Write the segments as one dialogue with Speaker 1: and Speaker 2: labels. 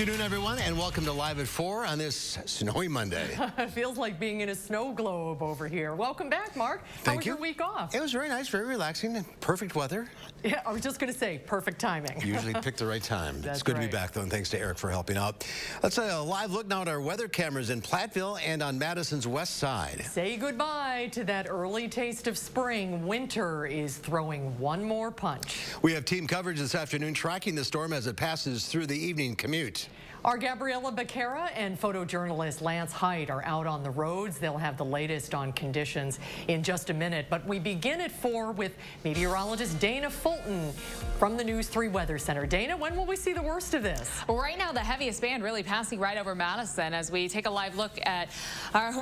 Speaker 1: afternoon, everyone, and welcome to Live at 4 on this snowy Monday.
Speaker 2: It feels like being in a snow globe over here. Welcome back, Mark. How was your week off?
Speaker 1: It was very nice, very relaxing, perfect weather.
Speaker 2: Yeah, I was just going to say, perfect timing.
Speaker 1: Usually pick the right time. It's good to be back, though, and thanks to Eric for helping out. Let's a live look now at our weather cameras in Platteville and on Madison's west side.
Speaker 2: Say goodbye to that early taste of spring. Winter is throwing one more punch.
Speaker 1: We have team coverage this afternoon tracking the storm as it passes through the evening commute.
Speaker 2: Our Gabriella Becerra and photojournalist Lance Height are out on the roads. They'll have the latest on conditions in just a minute. But we begin at 4 with meteorologist Dana Fulton from the News 3 Weather Center. Dana, when will we see the worst of this?
Speaker 3: Well, right now, the heaviest band really passing right over Madison as we take a live look at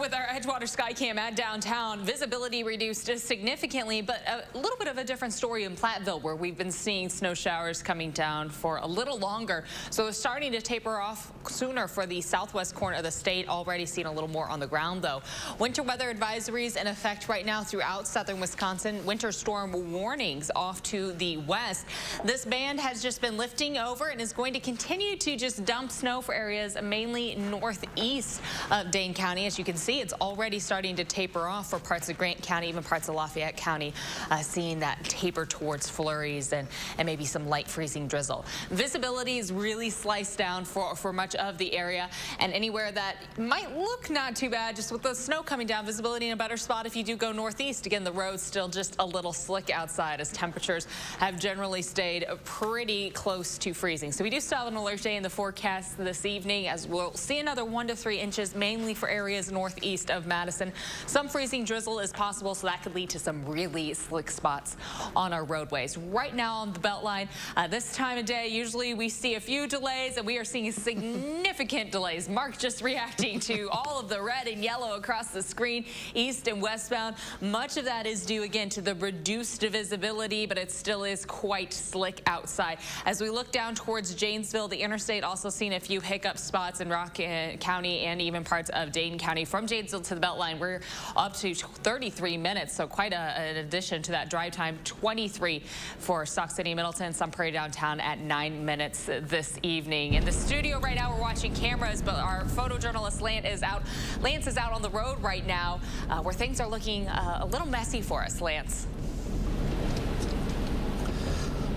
Speaker 3: with our Edgewater Skycam at downtown. Visibility reduced significantly, but a little bit of a different story in Platteville, where we've been seeing snow showers coming down for a little longer. So it's starting to taper off sooner for the southwest corner of the state. Already seen a little more on the ground, though. Winter weather advisories in effect right now throughout southern Wisconsin. Winter storm warnings off to the west. This band has just been lifting over and is going to continue to just dump snow for areas mainly northeast of Dane County. As you can see, it's already starting to taper off for parts of Grant County, even parts of Lafayette County, seeing that taper towards flurries and maybe some light freezing drizzle. Visibility is really sliced down for much of the area, and anywhere that might look not too bad, just with the snow coming down, visibility in a better spot if you do go northeast. Again, the road's still just a little slick outside as temperatures have generally stayed pretty close to freezing. So we do still have an alert day in the forecast this evening, as we'll see another 1 to 3 inches, mainly for areas northeast of Madison. Some freezing drizzle is possible, so that could lead to some really slick spots on our roadways. Right now on the Beltline, this time of day, usually we see a few delays, and we are seeing significant delays. Mark just reacting to all of the red and yellow across the screen, east and westbound. Much of that is due again to the reduced visibility, but it still is quite slick outside. As we look down towards Janesville, the interstate also seeing a few hiccup spots in Rock County and even parts of Dane County. From Janesville to the Beltline, we're up to 33 minutes, so quite an addition to that drive time. 23 for Stock City, Middleton, Sun Prairie downtown at 9 minutes this evening. In the studio right now, we're watching cameras, but our photojournalist Lance is out on the road right now, where things are looking a little messy for us. Lance.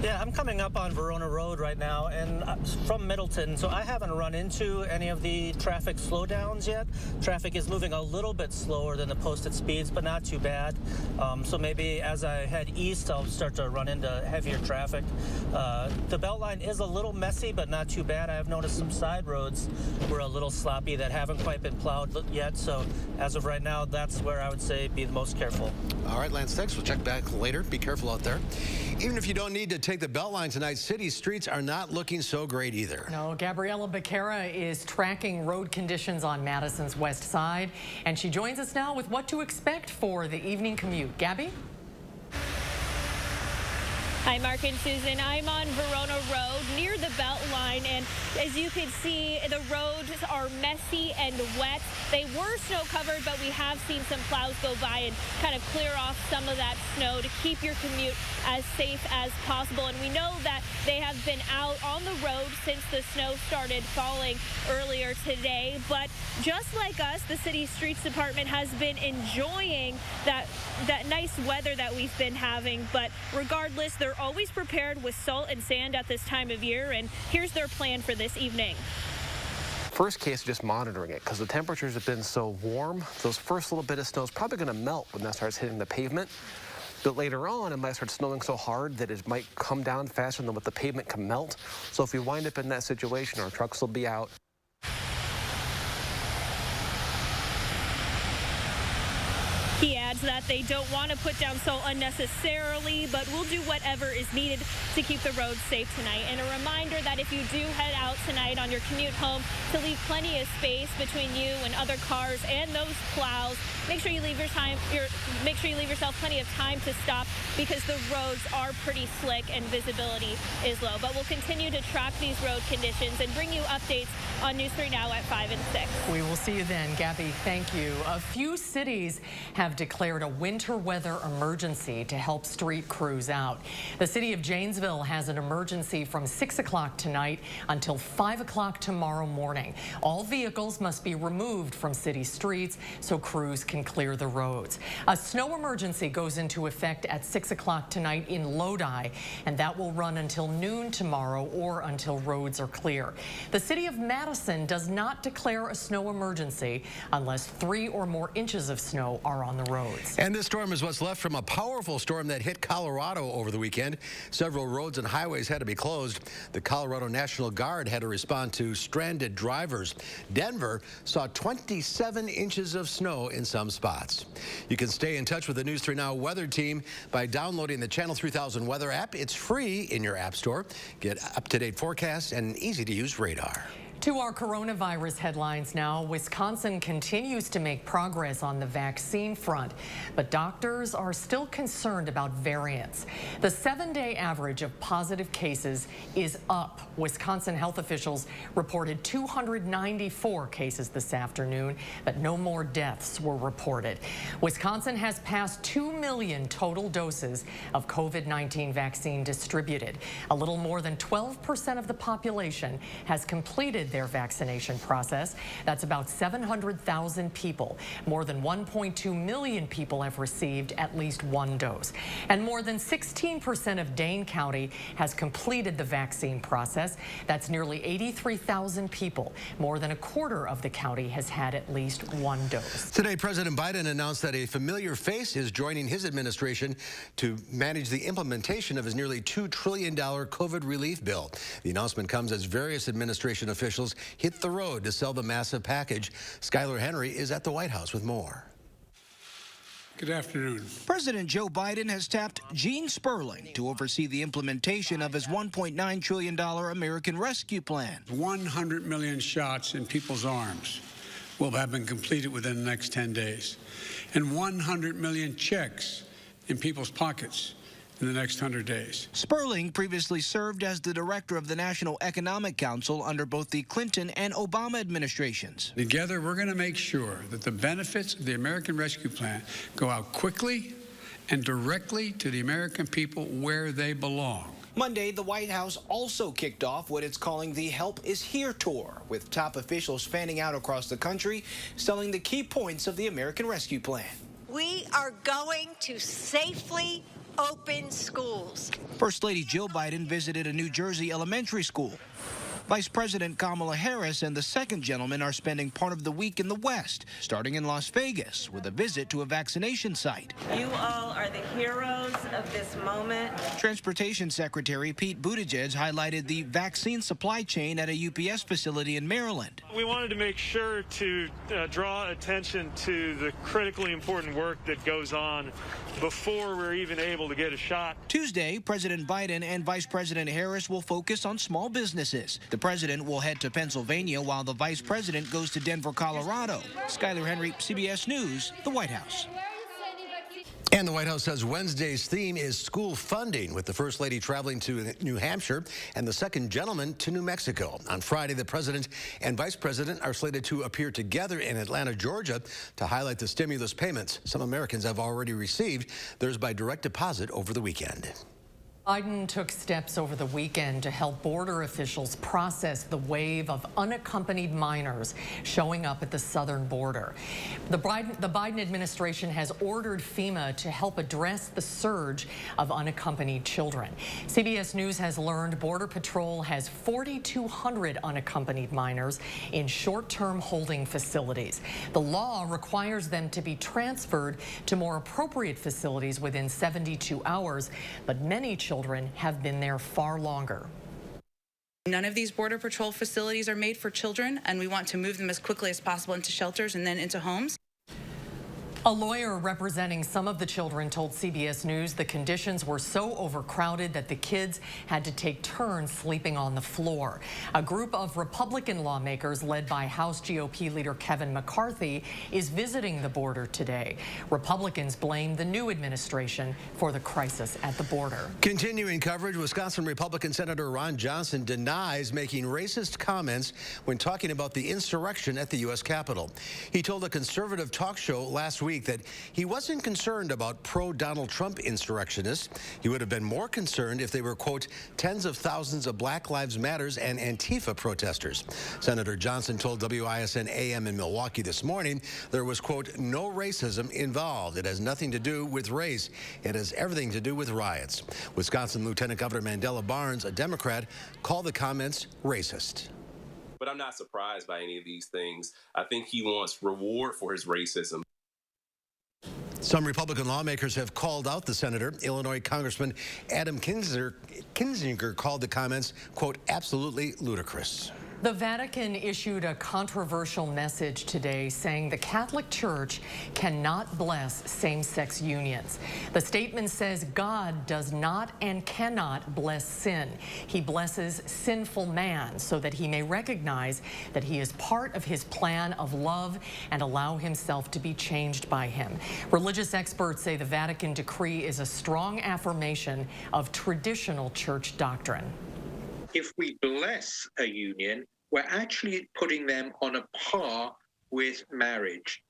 Speaker 4: Yeah, I'm coming up on Verona Road right now, and from Middleton, so I haven't run into any of the traffic slowdowns yet. Traffic is moving a little bit slower than the posted speeds, but not too bad. So maybe as I head east, I'll start to run into heavier traffic. The Beltline is a little messy, but not too bad. I have noticed some side roads were a little sloppy that haven't quite been plowed yet, so as of right now, that's where I would say be the most careful.
Speaker 1: All right, Lance, thanks. We'll check back later. Be careful out there. Even if you don't need to take the Beltline tonight, city streets are not looking so great either.
Speaker 2: No, Gabriella Becerra is tracking road conditions on Madison's west side, and she joins us now with what to expect for the evening commute. Gabby?
Speaker 5: Hi, Mark and Susan. I'm on Verona Road near the Beltline, and as you can see, the roads are messy and wet. They were snow covered, but we have seen some plows go by and kind of clear off some of that snow to keep your commute as safe as possible. And we know that they have been out on the road since the snow started falling earlier today. But just like us, the city streets department has been enjoying that nice weather that we've been having. But regardless, they're always prepared with salt and sand at this time of year, and here's their plan for this evening.
Speaker 6: First case, just monitoring it, because the temperatures have been so warm. Those first little bit of snow is probably going to melt when that starts hitting the pavement. But later on, it might start snowing so hard that it might come down faster than what the pavement can melt. So if we wind up in that situation, our trucks will be out.
Speaker 5: He adds that they don't want to put down salt unnecessarily, but will do whatever is needed to keep the roads safe tonight. And a reminder that if you do head out tonight on your commute home, to leave plenty of space between you and other cars and those plows. Make sure you leave yourself plenty of time to stop, because the roads are pretty slick and visibility is low. But we'll continue to track these road conditions and bring you updates on News 3 Now at 5 and 6.
Speaker 2: We will see you then, Gabby. Thank you. A few cities have declared declared a winter weather emergency to help street crews out. The city of Janesville has an emergency from 6 o'clock tonight until 5 o'clock tomorrow morning. All vehicles must be removed from city streets so crews can clear the roads. A snow emergency goes into effect at 6 o'clock tonight in Lodi, and that will run until noon tomorrow or until roads are clear. The city of Madison does not declare a snow emergency unless 3 or more inches of snow are on the roads.
Speaker 1: And this storm is what's left from a powerful storm that hit Colorado over the weekend. Several roads and highways had to be closed. The Colorado National Guard had to respond to stranded drivers. Denver saw 27 inches of snow in some spots. You can stay in touch with the News 3 Now weather team by downloading the Channel 3000 weather app. It's free in your app store. Get up-to-date forecasts and easy-to-use radar.
Speaker 2: To our coronavirus headlines now. Wisconsin continues to make progress on the vaccine front, but doctors are still concerned about variants. The 7-day average of positive cases is up. Wisconsin health officials reported 294 cases this afternoon, but no more deaths were reported. Wisconsin has passed 2 million total doses of COVID-19 vaccine distributed. A little more than 12% of the population has completed their vaccination process. That's about 700,000 people. More than 1.2 million people have received at least one dose. And more than 16% of Dane County has completed the vaccine process. That's nearly 83,000 people. More than a quarter of the county has had at least one dose.
Speaker 1: Today, President Biden announced that a familiar face is joining his administration to manage the implementation of his nearly $2 trillion COVID relief bill. The announcement comes as various administration officials hit the road to sell the massive package. Skylar Henry is at the White House with more.
Speaker 7: Good afternoon.
Speaker 8: President Joe Biden has tapped Gene Sperling to oversee the implementation of his $1.9 trillion American Rescue Plan.
Speaker 7: 100 million shots in people's arms will have been completed within the next 10 days, and 100 million checks in people's pockets in the next 100 days.
Speaker 8: Sperling previously served as the director of the National Economic Council under both the Clinton and Obama administrations.
Speaker 7: Together, we're going to make sure that the benefits of the American Rescue Plan go out quickly and directly to the American people where they belong.
Speaker 8: Monday, the White House also kicked off what it's calling the Help is Here tour, with top officials fanning out across the country, selling the key points of the American Rescue Plan.
Speaker 9: We are going to safely open schools.
Speaker 8: First Lady Jill Biden visited a New Jersey elementary school. Vice President Kamala Harris and the second gentleman are spending part of the week in the West, starting in Las Vegas with a visit to a vaccination site.
Speaker 9: You all are the heroes of this moment.
Speaker 8: Transportation Secretary Pete Buttigieg highlighted the vaccine supply chain at a UPS facility in Maryland.
Speaker 10: We wanted to make sure to draw attention to the critically important work that goes on before we're even able to get a shot.
Speaker 8: Tuesday, President Biden and Vice President Harris will focus on small businesses. The president will head to Pennsylvania while the vice president goes to Denver, Colorado. Skylar Henry, CBS News, the White House.
Speaker 1: And the White House says Wednesday's theme is school funding, with the First Lady traveling to New Hampshire and the second gentleman to New Mexico. On Friday, the president and vice president are slated to appear together in Atlanta, Georgia, to highlight the stimulus payments some Americans have already received. Theirs by direct deposit over the weekend.
Speaker 2: Biden took steps over the weekend to help border officials process the wave of unaccompanied minors showing up at the southern border. The Biden administration has ordered FEMA to help address the surge of unaccompanied children. CBS News has learned Border Patrol has 4,200 unaccompanied minors in short-term holding facilities. The law requires them to be transferred to more appropriate facilities within 72 hours, but many children have been there far longer.
Speaker 11: None of these Border Patrol facilities are made for children, and we want to move them as quickly as possible into shelters and then into homes.
Speaker 2: A lawyer representing some of the children told CBS News the conditions were so overcrowded that the kids had to take turns sleeping on the floor. A group of Republican lawmakers led by House GOP leader Kevin McCarthy is visiting the border today. Republicans blame the new administration for the crisis at the border.
Speaker 1: Continuing coverage, Wisconsin Republican Senator Ron Johnson denies making racist comments when talking about the insurrection at the U.S. Capitol. He told a conservative talk show last week week that he wasn't concerned about pro-Donald Trump insurrectionists. He would have been more concerned if they were, quote, tens of thousands of Black Lives Matters and Antifa protesters. Senator Johnson told WISN AM in Milwaukee this morning there was, quote, no racism involved. It has nothing to do with race. It has everything to do with riots. Wisconsin Lieutenant Governor Mandela Barnes, a Democrat, called the comments racist.
Speaker 12: But I'm not surprised by any of these things. I think he wants reward for his racism.
Speaker 1: Some Republican lawmakers have called out the senator. Illinois Congressman Adam Kinzinger called the comments, quote, absolutely ludicrous.
Speaker 2: The Vatican issued a controversial message today saying the Catholic Church cannot bless same-sex unions. The statement says God does not and cannot bless sin. He blesses sinful man so that he may recognize that he is part of his plan of love and allow himself to be changed by him. Religious experts say the Vatican decree is a strong affirmation of traditional church doctrine.
Speaker 13: If we bless a union, we're actually putting them on a par with marriage.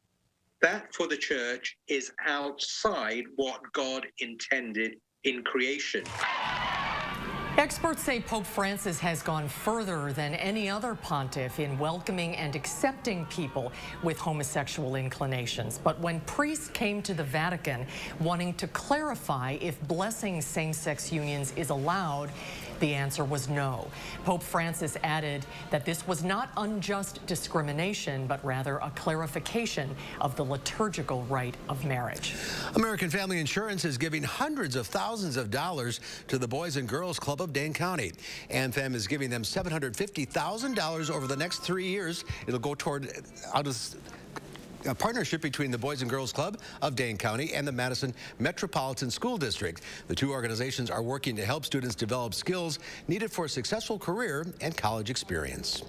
Speaker 13: That, for the church, is outside what God intended in creation.
Speaker 2: Experts say Pope Francis has gone further than any other pontiff in welcoming and accepting people with homosexual inclinations. But when priests came to the Vatican wanting to clarify if blessing same-sex unions is allowed, the answer was no. Pope Francis added that this was not unjust discrimination, but rather a clarification of the liturgical rite of marriage.
Speaker 1: American Family Insurance is giving hundreds of thousands of dollars to the Boys and Girls Club of Dane County. AmFam is giving them $750,000 over the next 3 years. It'll go toward a partnership between the Boys and Girls Club of Dane County and the Madison Metropolitan School District. The two organizations are working to help students develop skills needed for a successful career and college experience.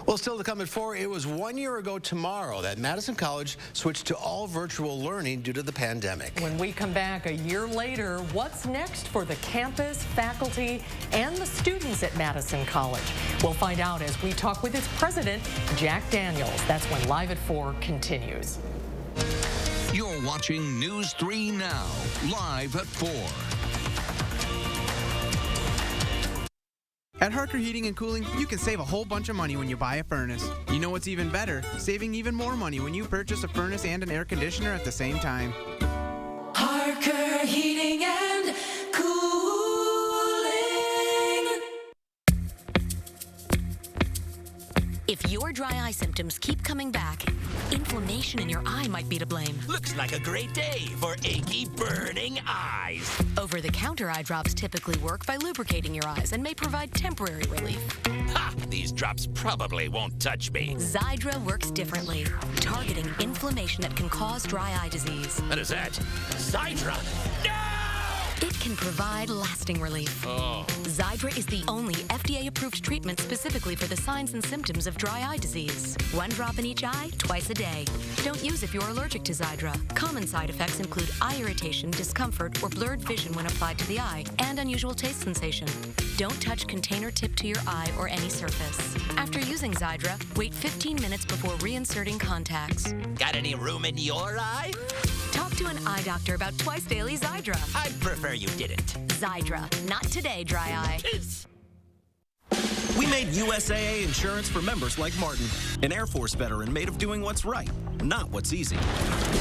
Speaker 1: Well, still to come at 4, it was 1 year ago tomorrow that Madison College switched to all virtual learning due to the pandemic.
Speaker 2: When we come back a year later, what's next for the campus, faculty, and the students at Madison College? We'll find out as we talk with its president, Jack Daniels. That's when Live at 4 continues.
Speaker 14: You're watching News 3 Now, live at 4.
Speaker 15: At Harker Heating and Cooling, you can save a whole bunch of money when you buy a furnace. You know what's even better? Saving even more money when you purchase a furnace and an air conditioner at the same time.
Speaker 16: Harker Heating and Cooling.
Speaker 17: If your dry eye symptoms keep coming back, inflammation in your eye might be to blame.
Speaker 18: Looks like a great day for achy, burning eyes.
Speaker 17: Over-the-counter eye drops typically work by lubricating your eyes and may provide temporary relief.
Speaker 18: Ha! These drops probably won't touch me.
Speaker 17: Xiidra works differently, targeting inflammation that can cause dry eye disease.
Speaker 18: What is that? Xiidra? No!
Speaker 17: It can provide lasting relief.
Speaker 18: Oh.
Speaker 17: Xiidra is the only FDA-approved treatment specifically for the signs and symptoms of dry eye disease. 1 drop in each eye, twice a day. Don't use if you're allergic to Xiidra. Common side effects include eye irritation, discomfort, or blurred vision when applied to the eye, and unusual taste sensation. Don't touch container tip to your eye or any surface. After using Xiidra, wait 15 minutes before reinserting contacts.
Speaker 18: Got any room in your eye?
Speaker 17: Talk to an eye doctor about twice daily Xiidra.
Speaker 18: I'd prefer you didn't.
Speaker 17: Xiidra. Not today, dry eye.
Speaker 19: We made USAA insurance for members like Martin, an Air Force veteran made of doing what's right, not what's easy.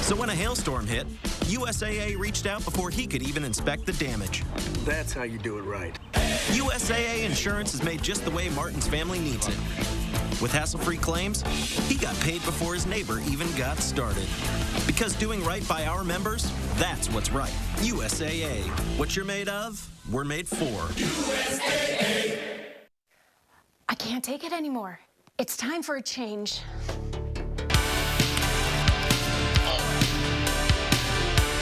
Speaker 19: So when a hailstorm hit, USAA reached out before he could even inspect the damage.
Speaker 20: That's how you do it right.
Speaker 19: USAA insurance is made just the way Martin's family needs it. With hassle-free claims, he got paid before his neighbor even got started. Because doing right by our members, that's what's right. USAA. What you're made of, we're made for.
Speaker 21: USAA. I can't take it anymore. It's time for a change.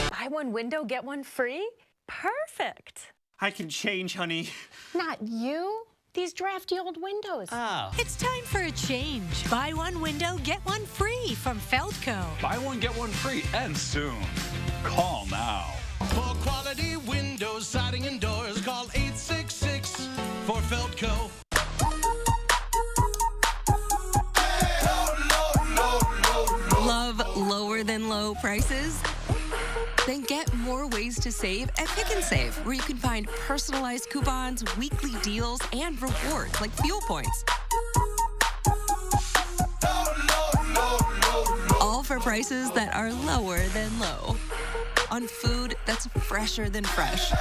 Speaker 21: Buy one window, get one free? Perfect.
Speaker 22: I can change, honey.
Speaker 21: Not you. These drafty old windows.
Speaker 22: Oh.
Speaker 23: It's time for a change. Buy one window, get one free from Feldco.
Speaker 24: Buy one, get one free, and soon. Call now.
Speaker 25: For quality windows, siding, and doors, call 866 for Feldco.
Speaker 23: Love
Speaker 3: lower than low prices? Then get more ways to save at Pick and Save, where you can find personalized coupons, weekly deals, and rewards like fuel points. All for prices that are lower than low. On food that's fresher than fresh.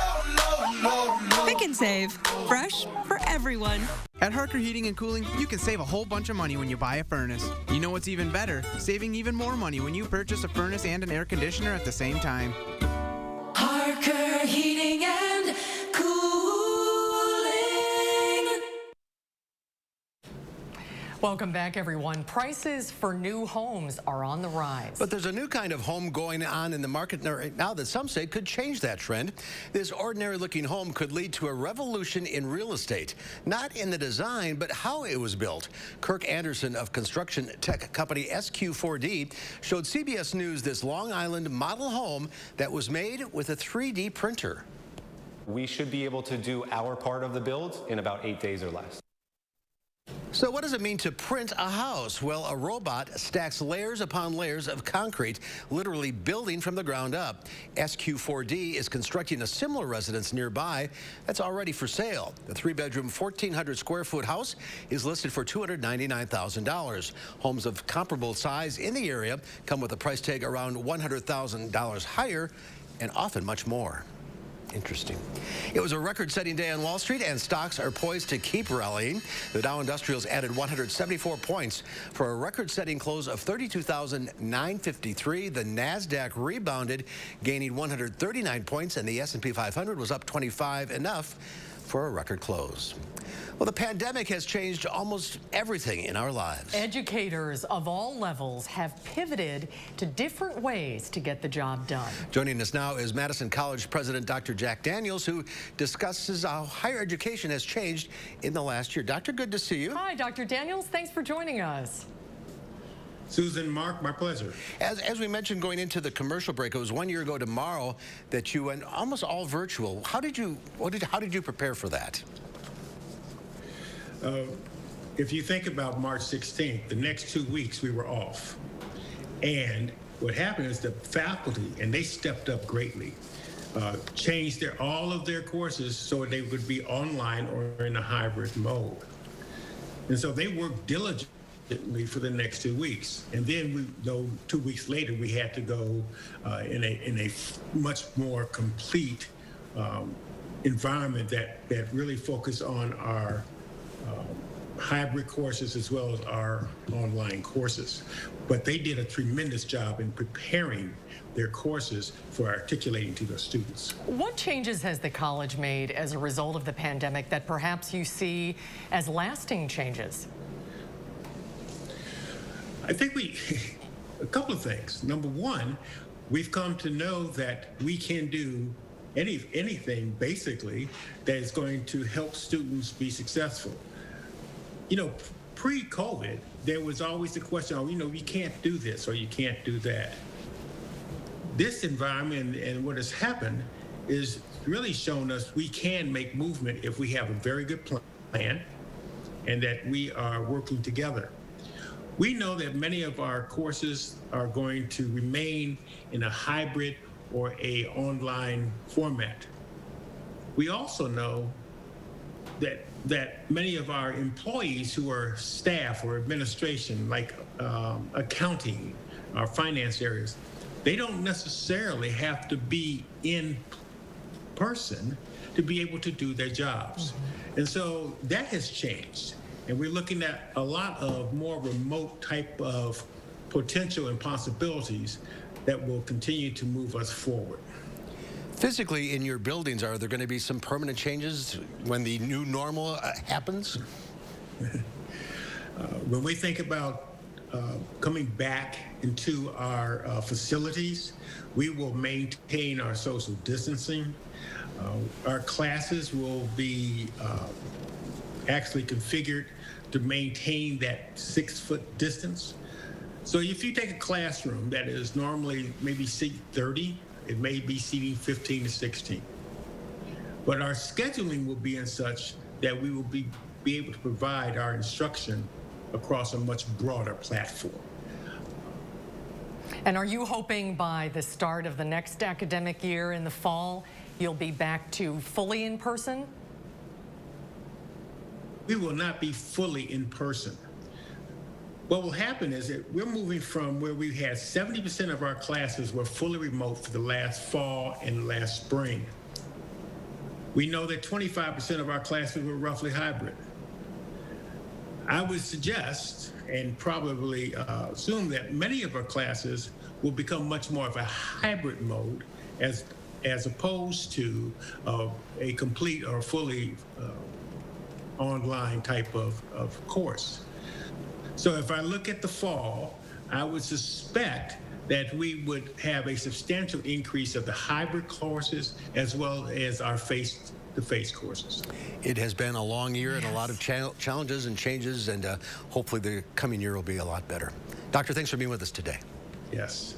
Speaker 3: Pick and Save. Fresh for everyone.
Speaker 15: At Harker Heating and Cooling, you can save a whole bunch of money when you buy a furnace. You know what's even better? Saving even more money when you purchase a furnace and an air conditioner at the same time.
Speaker 16: Harker Heating and Cooling.
Speaker 2: Welcome back, everyone. Prices for new homes are on the rise.
Speaker 1: But there's a new kind of home going on in the market right now that some say could change that trend. This ordinary-looking home could lead to a revolution in real estate. Not in the design, but how it was built. Kirk Anderson of construction tech company SQ4D showed CBS News this Long Island model home that was made with a 3D printer.
Speaker 4: We should be able to do our part of the build in about 8 days or less.
Speaker 1: So what does it mean to print a house? Well, a robot stacks layers upon layers of concrete, literally building from the ground up. SQ4D is constructing a similar residence nearby that's already for sale. The 3-bedroom, 1,400 square foot house is listed for $299,000. Homes of comparable size in the area come with a price tag around $100,000 higher and often much more. Interesting. It was a record-setting day on Wall Street, and stocks are poised to keep rallying. The Dow Industrials added 174 points for a record-setting close of 32,953. The Nasdaq rebounded, gaining 139 points, and the S&P 500 was up 25, enough for a record close. Well, the pandemic has changed almost everything in our lives.
Speaker 2: Educators of all levels have pivoted to different ways to get the job done.
Speaker 1: Joining us now is Madison College President Dr. Jack Daniels, who discusses how higher education has changed in the last year. Doctor, good to see you.
Speaker 2: Hi, Dr. Daniels. Thanks for joining us.
Speaker 5: Susan, Mark, my pleasure.
Speaker 1: As we mentioned going into the commercial break, it was 1 year ago tomorrow that you went almost all virtual. How did you prepare for that?
Speaker 5: If you think about March 16th, the next 2 weeks we were off. And what happened is the faculty, and they stepped up greatly, changed all of their courses so they would be online or in a hybrid mode. And so they worked diligently for the next 2 weeks. And then 2 weeks later, we had to go in a much more complete environment that really focused on our hybrid courses as well as our online courses. But they did a tremendous job in preparing their courses for articulating to their students.
Speaker 2: What changes has the college made as a result of the pandemic that perhaps you see as lasting changes?
Speaker 5: I think a couple of things. Number one, we've come to know that we can do anything basically that is going to help students be successful. You know, pre-COVID, there was always the question, you can't do this or you can't do that. This environment and what has happened is really shown us we can make movement if we have a very good plan and that we are working together. We know that many of our courses are going to remain in a hybrid or a online format. We also know that many of our employees who are staff or administration, like accounting, our finance areas, they don't necessarily have to be in person to be able to do their jobs. Mm-hmm. And so that has changed. And we're looking at a lot of more remote type of potential and possibilities that will continue to move us forward.
Speaker 1: Physically, in your buildings, are there going to be some permanent changes when the new normal happens?
Speaker 5: When we think about coming back into our facilities, we will maintain our social distancing. Our classes will be actually configured to maintain that 6-foot distance. So if you take a classroom that is normally maybe seat 30, it may be seating 15 to 16. But our scheduling will be in such that we will be able to provide our instruction across a much broader platform.
Speaker 2: And are you hoping by the start of the next academic year in the fall, you'll be back to fully in person?
Speaker 5: We will not be fully in person. What will happen is that we're moving from where we had 70% of our classes were fully remote for the last fall and last spring. We know that 25% of our classes were roughly hybrid. I would suggest and probably assume that many of our classes will become much more of a hybrid mode as opposed to a complete or fully online type of course. So if I look at the fall, I would suspect that we would have a substantial increase of the hybrid courses as well as our face-to-face courses.
Speaker 1: It has been a long year and a lot of challenges and changes, and hopefully the coming year will be a lot better. Doctor, thanks for being with us today.
Speaker 5: Yes.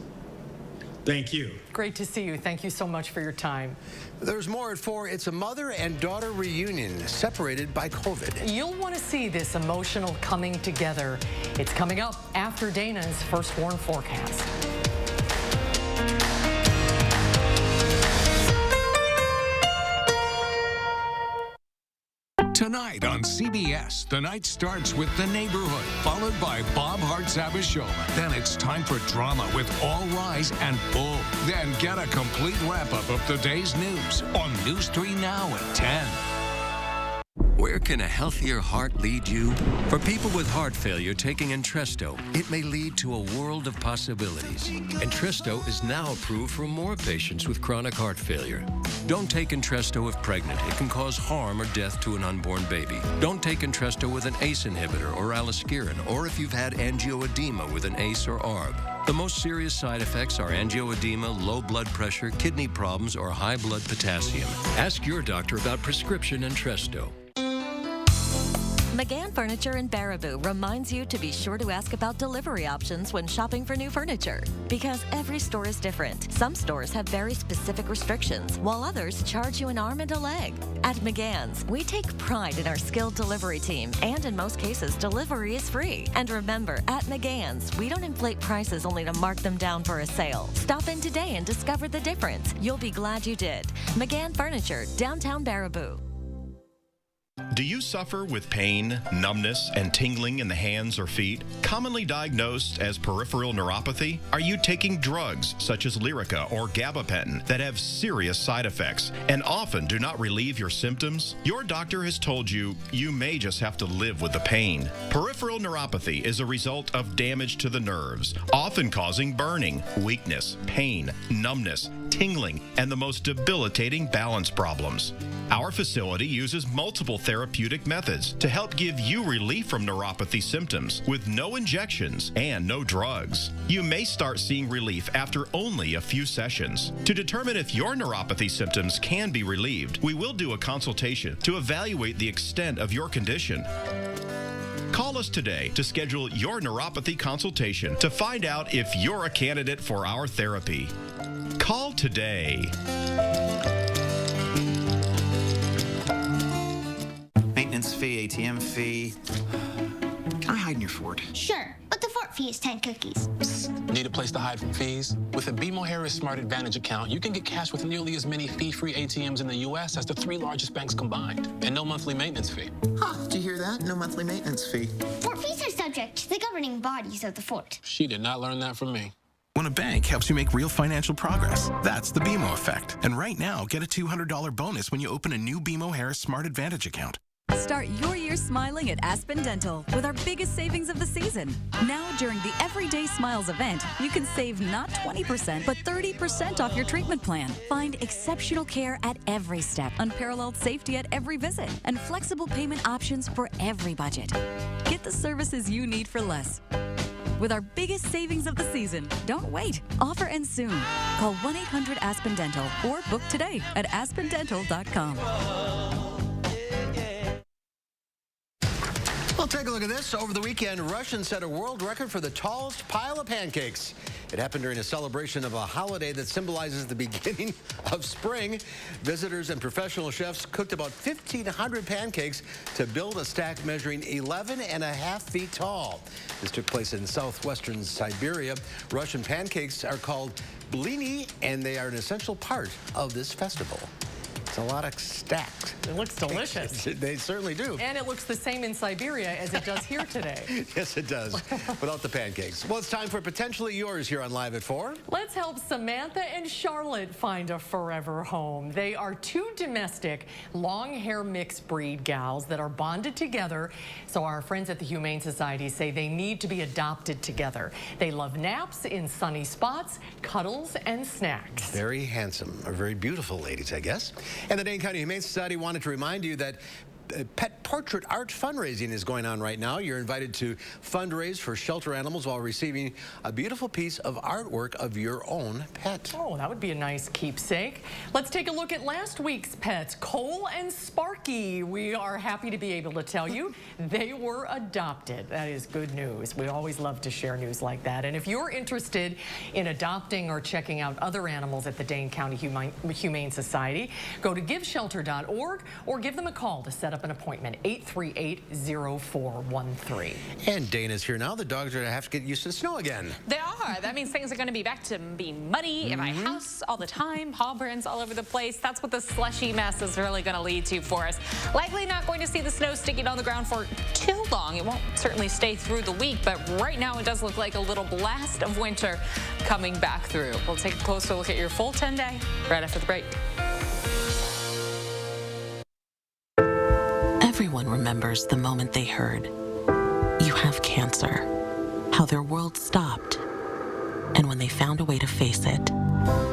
Speaker 5: Thank you.
Speaker 2: Great to see you. Thank you so much for your time.
Speaker 1: There's more at 4. It's a mother and daughter reunion separated by COVID.
Speaker 2: You'll want to see this emotional coming together. It's coming up after Dana's First Warn forecast.
Speaker 14: Tonight on CBS, the night starts with The Neighborhood, followed by Bob Hart's Abishola. Then it's time for drama with All Rise and Bull. Then get a complete wrap-up of the day's news on News 3 Now at 10.
Speaker 6: Where can a healthier heart lead you? For people with heart failure taking Entresto, it may lead to a world of possibilities. Entresto is now approved for more patients with chronic heart failure. Don't take Entresto if pregnant. It can cause harm or death to an unborn baby. Don't take Entresto with an ACE inhibitor or aliskiren, or if you've had angioedema with an ACE or ARB. The most serious side effects are angioedema, low blood pressure, kidney problems, or high blood potassium. Ask your doctor about prescription Entresto.
Speaker 7: McGann Furniture in Baraboo reminds you to be sure to ask about delivery options when shopping for new furniture. Because every store is different. Some stores have very specific restrictions, while others charge you an arm and a leg. At McGann's, we take pride in our skilled delivery team, and in most cases, delivery is free. And remember, at McGann's, we don't inflate prices only to mark them down for a sale. Stop in today and discover the difference. You'll be glad you did. McGann Furniture, downtown Baraboo.
Speaker 9: Do you suffer with pain, numbness, and tingling in the hands or feet, commonly diagnosed as peripheral neuropathy? Are you taking drugs such as Lyrica or gabapentin that have serious side effects and often do not relieve your symptoms? Your doctor has told you you may just have to live with the pain. Peripheral neuropathy is a result of damage to the nerves, often causing burning, weakness, pain, numbness, tingling, and the most debilitating balance problems. Our facility uses multiple therapeutic methods to help give you relief from neuropathy symptoms with no injections and no drugs. You may start seeing relief after only a few sessions. To determine if your neuropathy symptoms can be relieved, we will do a consultation to evaluate the extent of your condition. Call us today to schedule your neuropathy consultation to find out if you're a candidate for our therapy. Call today.
Speaker 10: Maintenance fee, ATM fee. Can I hide in your fort?
Speaker 22: Sure, but the fort fee is 10 cookies.
Speaker 26: Need a place to hide from fees? With a BMO Harris Smart Advantage account, you can get cash with nearly as many fee-free ATMs in the U.S. as the 3 largest banks combined, and no monthly maintenance fee.
Speaker 10: Huh, did you hear that? No monthly maintenance fee.
Speaker 22: Fort fees are subject to the governing bodies of the fort.
Speaker 26: She did not learn that from me.
Speaker 27: When a bank helps you make real financial progress, that's the BMO effect. And right now, get a $200 bonus when you open a new BMO Harris Smart Advantage account.
Speaker 28: Start your year smiling at Aspen Dental with our biggest savings of the season. Now, during the Everyday Smiles event, you can save not 20%, but 30% off your treatment plan. Find exceptional care at every step, unparalleled safety at every visit, and flexible payment options for every budget. Get the services you need for less. With our biggest savings of the season. Don't wait. Offer ends soon. Call 1-800-ASPEN-DENTAL or book today at aspendental.com.
Speaker 1: Well, take a look at this. Over the weekend, Russians set a world record for the tallest pile of pancakes. It happened during a celebration of a holiday that symbolizes the beginning of spring. Visitors and professional chefs cooked about 1,500 pancakes to build a stack measuring 11.5 feet tall. This took place in southwestern Siberia. Russian pancakes are called blini, and they are an essential part of this festival. It's a lot of stacks.
Speaker 2: It looks delicious.
Speaker 1: They certainly do.
Speaker 2: And it looks the same in Siberia as it does here today.
Speaker 1: Yes, it does, without the pancakes. Well, it's time for Potentially Yours here on Live at 4.
Speaker 2: Let's help Samantha and Charlotte find a forever home. They are two domestic, long-hair mixed breed gals that are bonded together. So our friends at the Humane Society say they need to be adopted together. They love naps in sunny spots, cuddles, and snacks.
Speaker 1: Very handsome, or very beautiful ladies, I guess. And the Dane County Humane Society wanted to remind you that pet portrait art fundraising is going on right now. You're invited to fundraise for shelter animals while receiving a beautiful piece of artwork of your own pet.
Speaker 2: Oh, that would be a nice keepsake. Let's take a look at last week's pets, Cole and Sparky. We are happy to be able to tell you they were adopted. That is good news. We always love to share news like that. And if you're interested in adopting or checking out other animals at the Dane County Humane Society, go to giveshelter.org or give them a call to set up an appointment, 838-0413.
Speaker 1: And Dana's here now. The dogs are going to have to get used to the snow again.
Speaker 8: They are. That means things are going to be back to being muddy in my house all the time, paw prints all over the place. That's what the slushy mess is really going to lead to for us. Likely not going to see the snow sticking on the ground for too long. It won't certainly stay through the week, but right now it does look like a little blast of winter coming back through. We'll take a closer look at your full 10-day right after the break.
Speaker 11: Everyone remembers the moment they heard, "You have cancer," how their world stopped, and when they found a way to face it.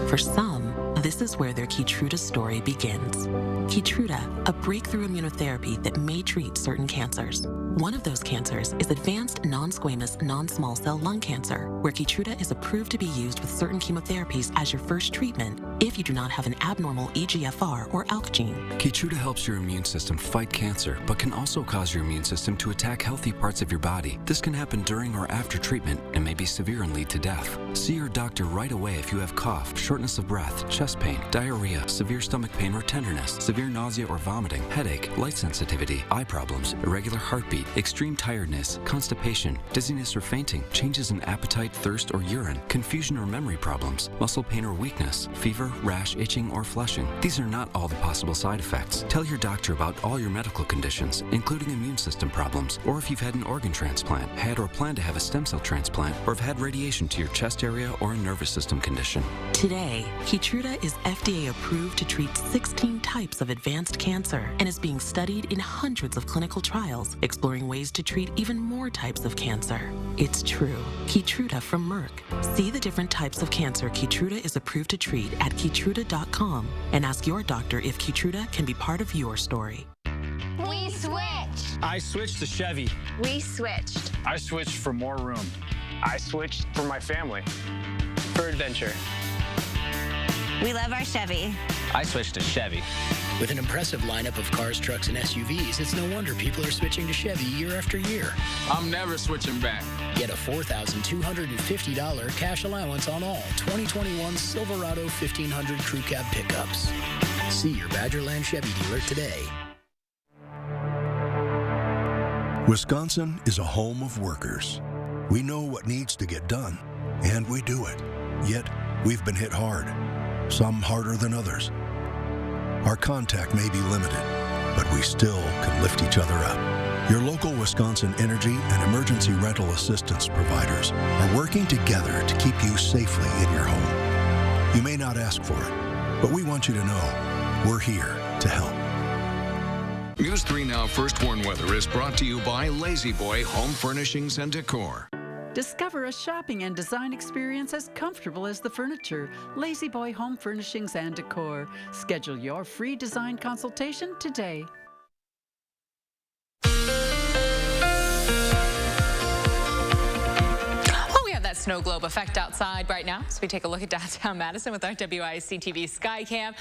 Speaker 11: For some, this is where their Keytruda story begins. Keytruda, a breakthrough immunotherapy that may treat certain cancers. One of those cancers is advanced non-squamous non-small cell lung cancer, where Keytruda is approved to be used with certain chemotherapies as your first treatment if you do not have an abnormal EGFR or ALK gene.
Speaker 12: Keytruda helps your immune system fight cancer, but can also cause your immune system to attack healthy parts of your body. This can happen during or after treatment and may be severe and lead to death. See your doctor right away if you have cough, shortness of breath, chest pain, diarrhea, severe stomach pain or tenderness, severe nausea or vomiting, headache, light sensitivity, eye problems, irregular heartbeat, extreme tiredness, constipation, dizziness or fainting, changes in appetite, thirst or urine, confusion or memory problems, muscle pain or weakness, fever, rash, itching or flushing. These are not all the possible side effects. Tell your doctor about all your medical conditions, including immune system problems, or if you've had an organ transplant, had or plan to have a stem cell transplant, or have had radiation to your chest area or a nervous system condition.
Speaker 11: Today, Keytruda is FDA approved to treat 16 types of advanced cancer and is being studied in hundreds of clinical trials, exploring ways to treat even more types of cancer. It's true. Keytruda from Merck. See the different types of cancer Keytruda is approved to treat at Keytruda.com and ask your doctor if Keytruda can be part of your story.
Speaker 22: We switched.
Speaker 24: I switched to Chevy.
Speaker 22: We switched.
Speaker 24: I switched for more room. I switched for my family. For adventure.
Speaker 22: We love our Chevy.
Speaker 24: I switched to Chevy.
Speaker 13: With an impressive lineup of cars, trucks, and SUVs, it's no wonder people are switching to Chevy year after year.
Speaker 14: I'm never switching back.
Speaker 13: Get a $4,250 cash allowance on all 2021 Silverado 1500 Crew Cab pickups. See your Badgerland Chevy dealer today.
Speaker 17: Wisconsin is a home of workers. We know what needs to get done, and we do it. Yet, we've been hit hard, some harder than others. Our contact may be limited, but we still can lift each other up. Your local Wisconsin energy and emergency rental assistance providers are working together to keep you safely in your home. You may not ask for it, but we want you to know we're here to help.
Speaker 14: News 3 Now First Warn Weather is brought to you by Lazy Boy Home Furnishings and Decor.
Speaker 18: Discover a shopping and design experience as comfortable as the furniture. Lazy Boy Home Furnishings and Decor. Schedule your free design consultation today.
Speaker 8: snow globe effect outside right now. So we take a look at downtown Madison with our WISC-TV sky cam.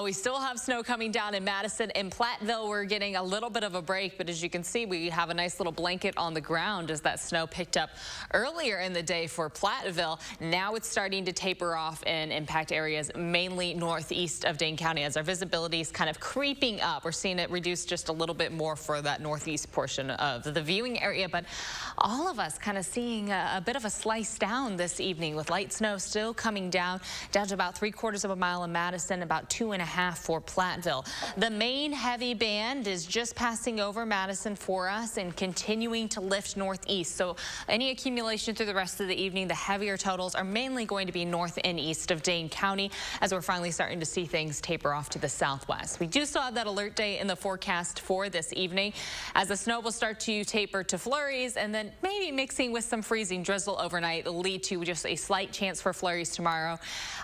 Speaker 8: We still have snow coming down in Madison. In Platteville, we're getting a little bit of a break, but as you can see, we have a nice little blanket on the ground as that snow picked up earlier in the day for Platteville. Now it's starting to taper off in impact areas, mainly northeast of Dane County, as our visibility is kind of creeping up. We're seeing it reduce just a little bit more for that northeast portion of the viewing area, but all of us kind of seeing a bit of a slice down this evening with light snow still coming down to about 3/4 of a mile in Madison, about 2.5 for Platteville. The main heavy band is just passing over Madison for us and continuing to lift northeast. So any accumulation through the rest of the evening, the heavier totals are mainly going to be north and east of Dane County as we're finally starting to see things taper off to the southwest. We do still have that alert day in the forecast for this evening as the snow will start to taper to flurries and then maybe mixing with some freezing drizzle overnight will lead to just a slight chance for flurries tomorrow.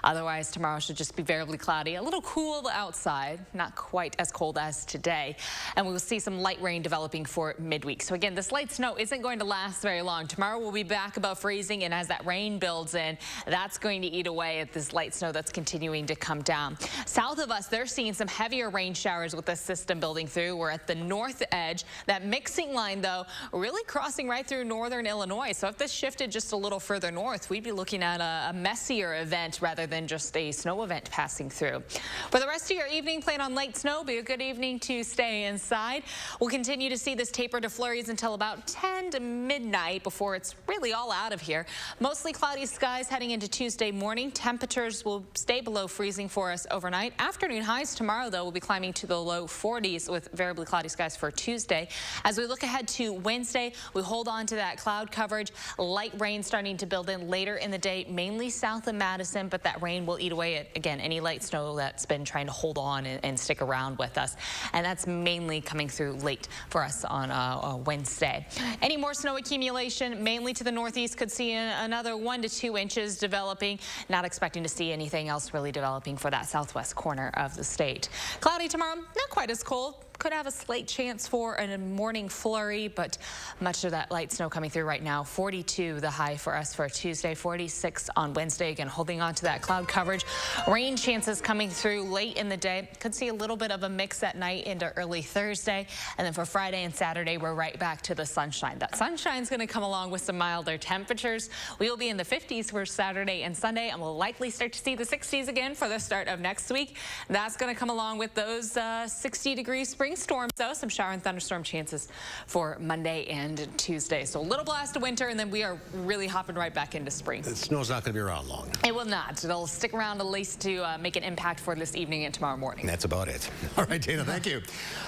Speaker 8: Otherwise, tomorrow should just be variably cloudy, a little cool outside, not quite as cold as today. And we will see some light rain developing for midweek. So again, this light snow isn't going to last very long. Tomorrow we'll be back above freezing, and as that rain builds in, that's going to eat away at this light snow that's continuing to come down. South of us, they're seeing some heavier rain showers with this system building through. We're at the north edge. That mixing line, though, really crossing right through northern Illinois. So if this shifted just a little further north, we'd be looking at a messier event rather than just a snow event passing through. For the rest of your evening, plan on light snow. Be a good evening to stay inside. We'll continue to see this taper to flurries until about 10 to midnight before it's really all out of here. Mostly cloudy skies heading into Tuesday morning. Temperatures will stay below freezing for us overnight. Afternoon highs tomorrow, though, will be climbing to the low 40s with variably cloudy skies for Tuesday. As we look ahead to Wednesday, we hold on to that cloud coverage. Light rain starting to build in later in the day, mainly south of Madison, but that rain will eat away at, again, any light snow that's been trying to hold on and stick around with us. And that's mainly coming through late for us on Wednesday. Any more snow accumulation, mainly to the northeast, could see another 1 to 2 inches developing. Not expecting to see anything else really developing for that southwest corner of the state. Cloudy tomorrow, not quite as cold. Could have a slight chance for a morning flurry, but much of that light snow coming through right now. 42 the high for us for Tuesday, 46 on Wednesday. Again, holding on to that cloud coverage. Rain chances coming through late in the day. Could see a little bit of a mix at night into early Thursday. And then for Friday and Saturday, we're right back to the sunshine. That sunshine's going to come along with some milder temperatures. We will be in the 50s for Saturday and Sunday, and we'll likely start to see the 60s again for the start of next week. That's going to come along with those 60-degree spring storms, though. Some shower and thunderstorm chances for Monday and Tuesday. So a little blast of winter, and then we are really hopping right back into spring.
Speaker 1: The snow's not going to be around long.
Speaker 8: It will not. It'll stick around at least to make an impact for this evening and tomorrow morning.
Speaker 1: That's about it. All right, Dana, thank you.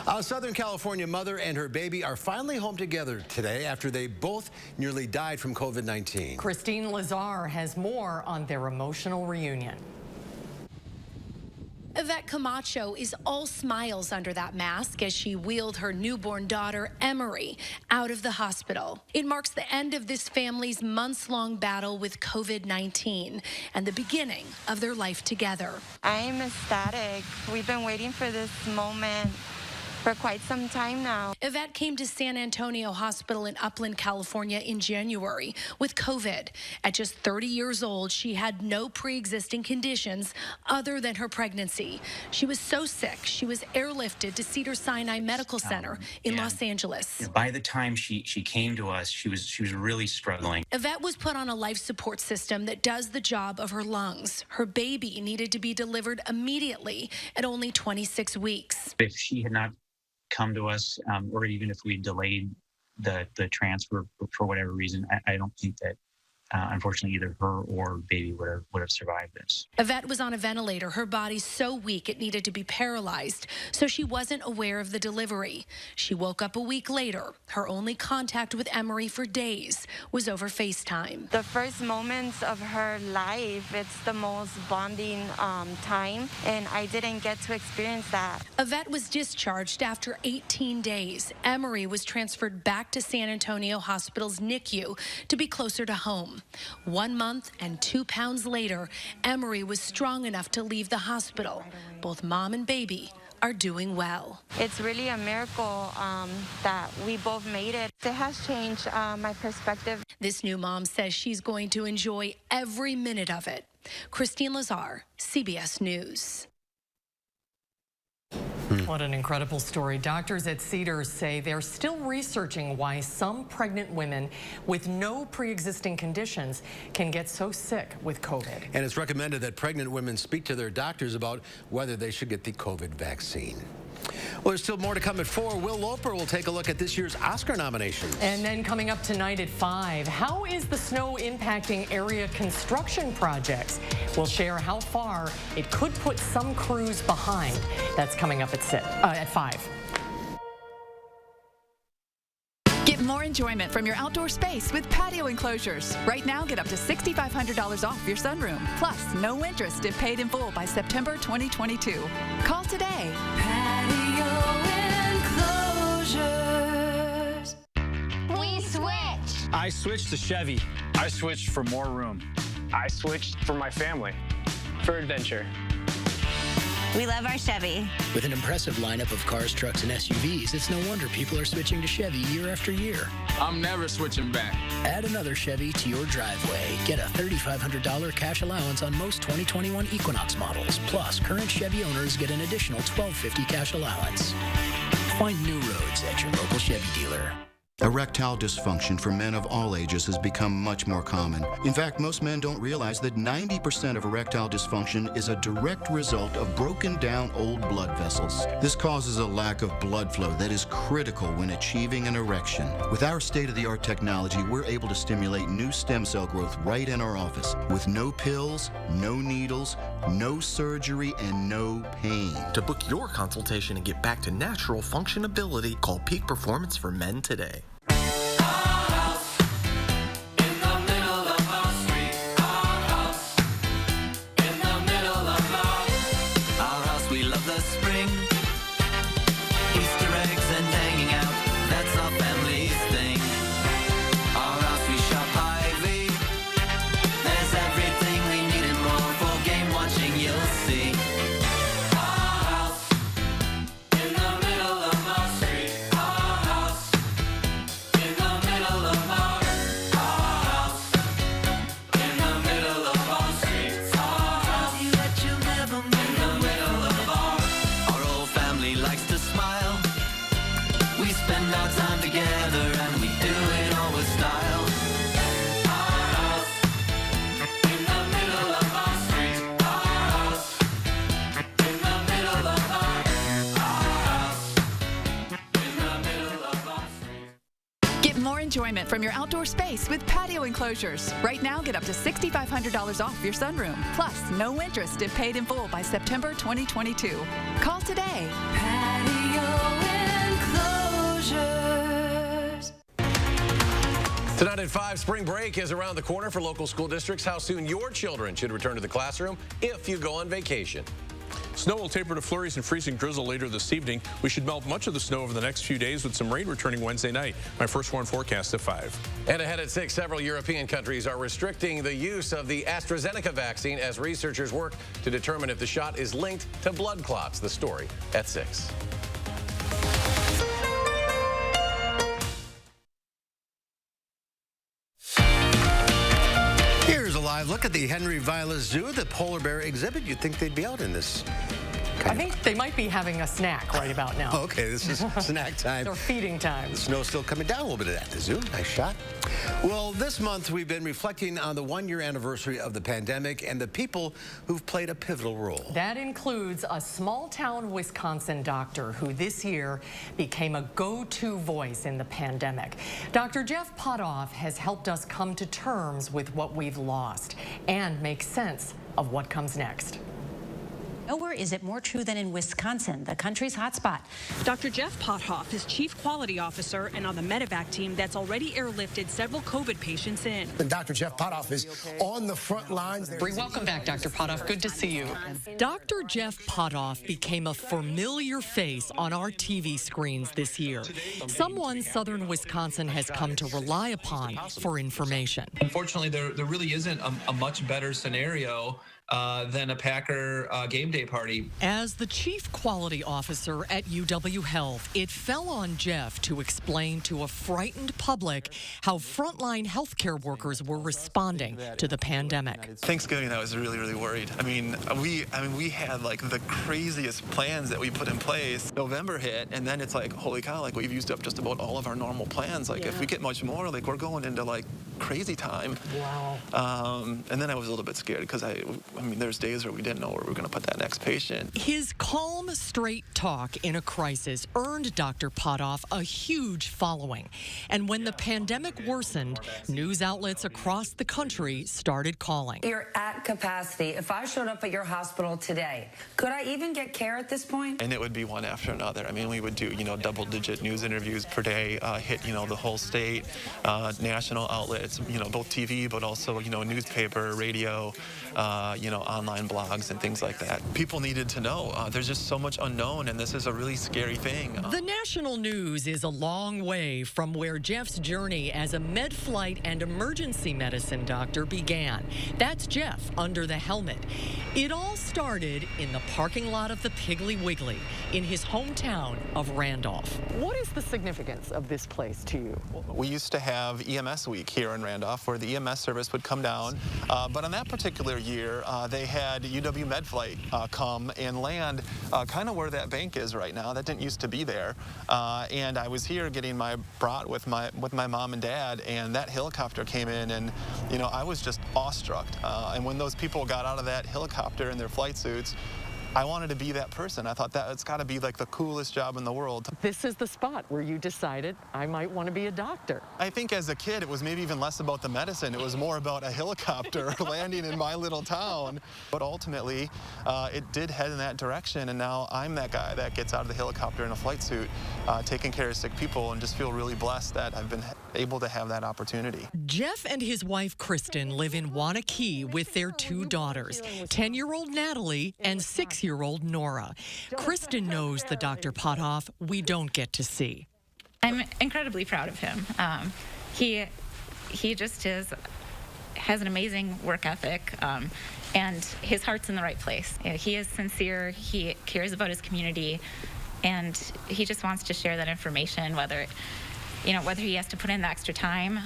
Speaker 1: A Southern California mother and her baby are finally home together today after they both nearly died from COVID-19.
Speaker 2: Christine Lazar has more on their emotional reunion.
Speaker 3: Yvette Camacho is all smiles under that mask as she wheeled her newborn daughter, Emery, out of the hospital. It marks the end of this family's months-long battle with COVID-19 and the beginning of their life together.
Speaker 15: I'm ecstatic. We've been waiting for this moment for quite some time now.
Speaker 3: Yvette came to San Antonio Hospital in Upland, California in January with COVID. At just 30 years old, she had no pre-existing conditions other than her pregnancy. She was so sick, she was airlifted to Cedars-Sinai Medical Center in Los Angeles.
Speaker 16: By the time she came to us, she was really struggling.
Speaker 3: Yvette was put on a life support system that does the job of her lungs. Her baby needed to be delivered immediately at only 26 weeks.
Speaker 16: If she had not come to us, or even if we delayed the transfer for whatever reason, I don't think that unfortunately either her or baby would have survived this.
Speaker 3: Yvette was on a ventilator, her body so weak it needed to be paralyzed, so she wasn't aware of the delivery. She woke up a week later. Her only contact with Emery for days was over FaceTime.
Speaker 15: The first moments of her life, it's the most bonding time, and I didn't get to experience that.
Speaker 3: Yvette was discharged after 18 days. Emery was transferred back to San Antonio Hospital's NICU to be closer to home. home. 1 month and 2 pounds later, Emery was strong enough to leave the hospital. Both mom and baby are doing well.
Speaker 15: It's really a miracle that we both made it. It has changed my perspective.
Speaker 3: This new mom says she's going to enjoy every minute of it. Christine Lazar, CBS News.
Speaker 2: What an incredible story. Doctors at Cedars say they're still researching why some pregnant women with no pre-existing conditions can get so sick with COVID.
Speaker 1: And it's recommended that pregnant women speak to their doctors about whether they should get the COVID vaccine. Well, there's still more to come at 4. Will Loper will take a look at this year's Oscar nominations.
Speaker 2: And then coming up tonight at 5, how is the snow impacting area construction projects? We'll share how far it could put some crews behind. That's coming up at 5.
Speaker 4: Get more enjoyment from your outdoor space with patio enclosures. Right now, get up to $6,500 off your sunroom. Plus, no interest if paid in full by September 2022. Call today.
Speaker 22: Enclosures. We switched.
Speaker 24: I switched to Chevy. I switched for more room. I switched for my family. For adventure.
Speaker 22: We love our Chevy.
Speaker 13: With an impressive lineup of cars, trucks, and SUVs, it's no wonder people are switching to Chevy year after year.
Speaker 24: I'm never switching back.
Speaker 13: Add another Chevy to your driveway. Get a $3,500 cash allowance on most 2021 Equinox models. Plus, current Chevy owners get an additional $1,250 cash allowance. Find new roads at your local Chevy dealer.
Speaker 5: Erectile dysfunction for men of all ages has become much more common. In fact, most men don't realize that 90% of erectile dysfunction is a direct result of broken down old blood vessels. This causes a lack of blood flow that is critical when achieving an erection. With our state-of-the-art technology, we're able to stimulate new stem cell growth right in our office with no pills, no needles, no surgery, and no pain.
Speaker 6: To book your consultation and get back to natural functionability, call Peak Performance for Men today.
Speaker 4: Enjoyment from your outdoor space with patio enclosures. Right now, get up to $6,500 off your sunroom. Plus, no interest if paid in full by September 2022. Call today.
Speaker 22: Patio enclosures.
Speaker 1: Tonight at 5, spring break is around the corner for local school districts. How soon your children should return to the classroom if you go on vacation.
Speaker 19: Snow will taper to flurries and freezing drizzle later this evening. We should melt much of the snow over the next few days with some rain returning Wednesday night. My first warn forecast at 5.
Speaker 1: And ahead at 6, several European countries are restricting the use of the Astrazeneca vaccine as researchers work to determine if the shot is linked to blood clots. The story at 6. Here's a live look at the Henry Vilas Zoo, the polar bear exhibit. You'd think they'd be out in this.
Speaker 2: I think they might be having a snack right about now.
Speaker 1: Okay, this is snack time.
Speaker 2: Or feeding time.
Speaker 1: The snow's still coming down a little bit at the zoo. Nice shot. Well, this month we've been reflecting on the 1-year anniversary of the pandemic and the people who've played a pivotal role.
Speaker 2: That includes a small-town Wisconsin doctor who this year became a go-to voice in the pandemic. Dr. Jeff Potoff has helped us come to terms with what we've lost and make sense of what comes next.
Speaker 7: Nowhere is it more true than in Wisconsin, the country's hotspot.
Speaker 9: Dr. Jeff Pothoff is Chief Quality Officer and on the medevac team that's already airlifted several COVID patients in.
Speaker 10: And Dr. Jeff Pothoff is on the front lines.
Speaker 2: Welcome back, Dr. Pothoff. Good to see you. Dr. Jeff Pothoff became a familiar face on our TV screens this year. Someone Southern Wisconsin has come to rely upon for information.
Speaker 20: Unfortunately, there really isn't a much better scenario than a Packer game day party.
Speaker 2: As the chief quality officer at UW Health, it fell on Jeff to explain to a frightened public how frontline healthcare workers were responding to the pandemic.
Speaker 20: Thanksgiving, I was really worried. I mean, we had like the craziest plans that we put in place. November hit, and then it's like, holy cow, like we've used up just about all of our normal plans. Like if we get much more, like we're going into like crazy time.
Speaker 2: Wow.
Speaker 20: And then I was a little bit scared because I mean, there's days where we didn't know where we were going to put that next patient.
Speaker 2: His calm, straight talk in a crisis earned Dr. Pothoff a huge following. And when the pandemic worsened, news outlets across the country started calling.
Speaker 21: You're at capacity. If I showed up at your hospital today, could I even get care at this point?
Speaker 20: And it would be one after another. I mean, we would do, double-digit news interviews per day, hit, the whole state, national outlets, both TV, but also, newspaper, radio, online blogs and things like that. People needed to know. There's just so much unknown, and this is a really scary thing.
Speaker 2: The national news is a long way from where Jeff's journey as a med-flight and emergency medicine doctor began. That's Jeff under the helmet. It all started in the parking lot of the Piggly Wiggly in his hometown of Randolph. What is the significance of this place to you?
Speaker 20: We used to have EMS week here in Randolph where the EMS service would come down, but on that particular year, they had UW Medflight come and land kind of where that bank is right now. That didn't used to be there. And I was here getting my brat with my mom and dad, and that helicopter came in, and I was just awestruck. And when those people got out of that helicopter in their flight suits, I wanted to be that person. I thought that it's got to be like the coolest job in the world.
Speaker 2: This is the spot where you decided I might want to be a doctor.
Speaker 20: I think as a kid, it was maybe even less about the medicine. It was more about a helicopter landing in my little town. But ultimately, it did head in that direction, and now I'm that guy that gets out of the helicopter in a flight suit, taking care of sick people, and just feel really blessed that I've been able to have that opportunity.
Speaker 2: Jeff and his wife, Kristen, live in Wanakee with their two daughters, 10-year-old Natalie and 6-year-old Nora. Kristen knows the Dr. Pothoff we don't get to see.
Speaker 23: I'm incredibly proud of him. He just has an amazing work ethic, and his heart's in the right place. He is sincere, he cares about his community, and he just wants to share that information, whether he has to put in the extra time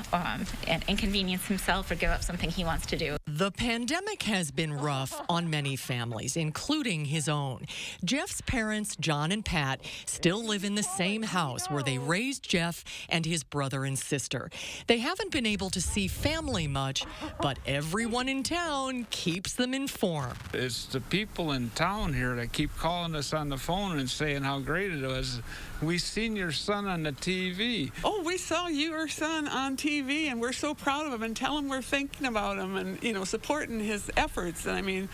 Speaker 23: and inconvenience himself or give up something he wants to do.
Speaker 2: The pandemic has been rough on many families, including his own. Jeff's parents, John and Pat, still live in the same house where they raised Jeff and his brother and sister. They haven't been able to see family much, but everyone in town keeps them informed.
Speaker 25: It's the people in town here that keep calling us on the phone and saying how great it was. We seen your son on the TV.
Speaker 26: Oh, we saw your son on TV, and we're so proud of him, and tell him we're thinking about him and, supporting his efforts. And I mean,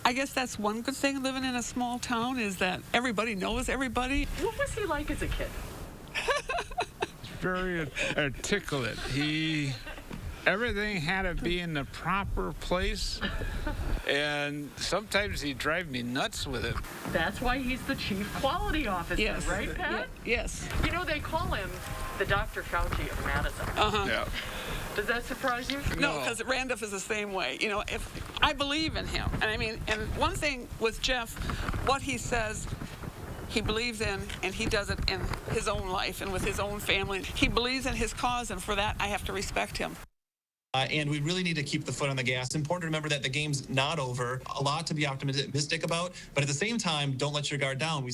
Speaker 26: I guess that's one good thing living in a small town is that everybody knows everybody.
Speaker 2: What was he like as a kid?
Speaker 25: Very articulate. Everything had to be in the proper place, and sometimes he'd drive me nuts with it.
Speaker 2: That's why he's the chief quality officer,
Speaker 26: yes.
Speaker 2: Right, Pat?
Speaker 26: Yes.
Speaker 2: They call him the Dr. Fauci of Madison.
Speaker 26: Uh-huh.
Speaker 25: Yeah.
Speaker 2: Does that surprise you?
Speaker 26: No, because Randolph is the same way. If I believe in him, and one thing with Jeff, what he says, he believes in, and he does it in his own life and with his own family. He believes in his cause, and for that, I have to respect him.
Speaker 20: And we really need to keep the foot on the gas. It's important to remember that the game's not over. A lot to be optimistic about, but at the same time, don't let your guard down.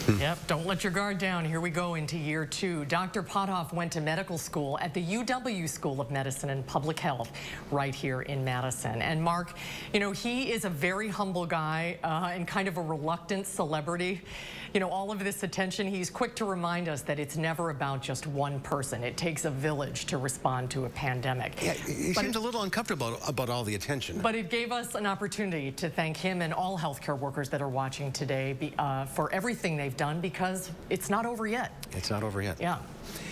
Speaker 2: Yep, don't let your guard down. Here we go into year 2. Dr. Potthoff went to medical school at the UW School of Medicine and Public Health right here in Madison. And Mark, you know, he is a very humble guy and kind of a reluctant celebrity. You know, all of this attention, he's quick to remind us that it's never about just one person. It takes a village to respond to a pandemic.
Speaker 1: Yeah, he seems a little uncomfortable about all the attention.
Speaker 2: But it gave us an opportunity to thank him and all healthcare workers that are watching today for everything they've done, because it's not over yet.
Speaker 1: It's not over yet.
Speaker 2: Yeah.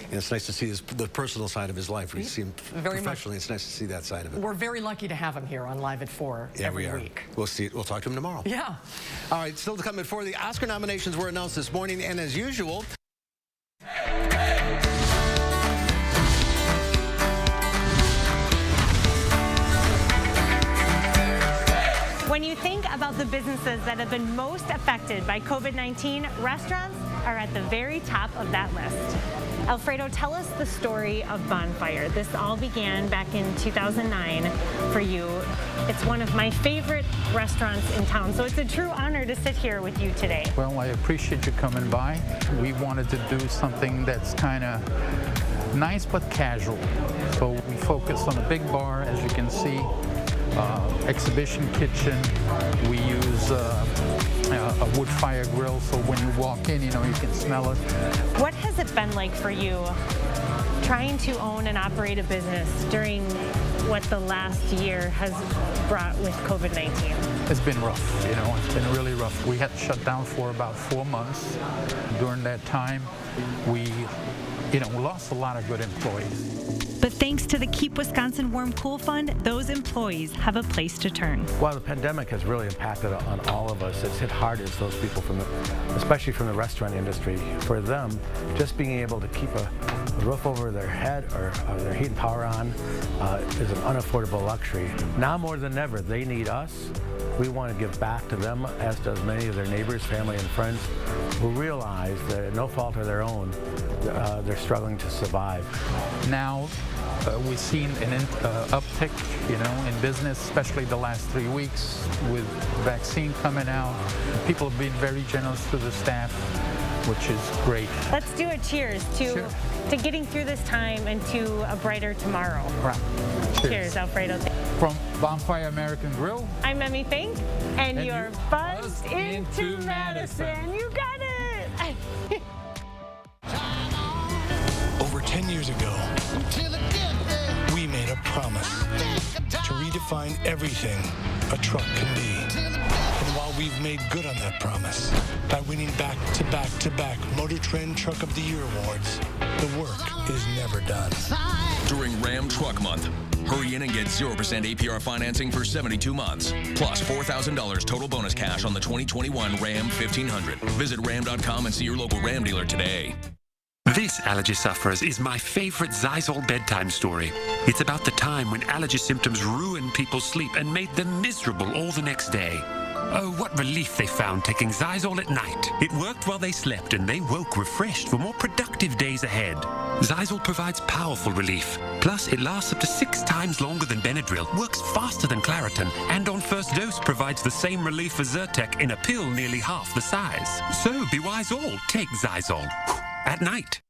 Speaker 1: And it's nice to see the personal side of his life. We see him
Speaker 2: very
Speaker 1: professionally. It's nice to see that side of it.
Speaker 2: We're very lucky to have him here on Live at 4 every week.
Speaker 1: We'll talk to him tomorrow.
Speaker 2: Yeah.
Speaker 1: All right, still to come at 4. The Oscar nominations were announced this morning, and as usual,
Speaker 8: when you think about the businesses that have been most affected by COVID-19, restaurants are at the very top of that list. Alfredo, tell us the story of Bonfire. This all began back in 2009 for you. It's one of my favorite restaurants in town, so it's a true honor to sit here with you today.
Speaker 11: Well, I appreciate you coming by. We wanted to do something that's kind of nice but casual. So we focus on a big bar, as you can see. Exhibition kitchen. We use a wood fire grill, so when you walk in, you know, you can smell it.
Speaker 8: What has it been like for you trying to own and operate a business during what the last year has brought with COVID-19?
Speaker 11: It's been rough, you know, it's been really rough. We had to shut down for about 4 months. During that time, we lost a lot of good employees.
Speaker 8: But thanks to the Keep Wisconsin Warm Cool Fund, those employees have a place to turn.
Speaker 12: While the pandemic has really impacted on all of us, it's hit hardest those people especially from the restaurant industry. For them, just being able to keep a roof over their head or their heat and power on is an unaffordable luxury. Now more than ever, they need us. We want to give back to them, as does many of their neighbors, family, and friends who realize that at no fault of their own, they're struggling to survive.
Speaker 11: Now, we've seen an uptick, you know, in business, especially the last 3 weeks with vaccine coming out. People have been very generous to the staff, which is great.
Speaker 8: Let's do a cheers to getting through this time and to a brighter tomorrow.
Speaker 11: Right.
Speaker 8: Cheers, Alfredo.
Speaker 11: From Bonfire American Grill,
Speaker 8: I'm Emmy Fink, and you're buzzed into Madison. You got it!
Speaker 10: Over 10 years ago, we made a promise to redefine everything a truck can be. And while we've made good on that promise by winning back-to-back Motor Trend Truck of the Year awards, the work is never done.
Speaker 14: During Ram Truck Month, hurry in and get 0% APR financing for 72 months, plus $4,000 total bonus cash on the 2021 Ram 1500. Visit ram.com and see your local Ram dealer today.
Speaker 17: This, allergy sufferers, is my favorite Zysol bedtime story. It's about the time when allergy symptoms ruined people's sleep and made them miserable all the next day. Oh, what relief they found taking Zysol at night. It worked while they slept, and they woke refreshed for more productive days ahead. Zysol provides powerful relief. Plus, it lasts up to 6 times longer than Benadryl, works faster than Claritin, and on first dose provides the same relief as Zyrtec in a pill nearly half the size. So, be wise all, take Zysol. At night.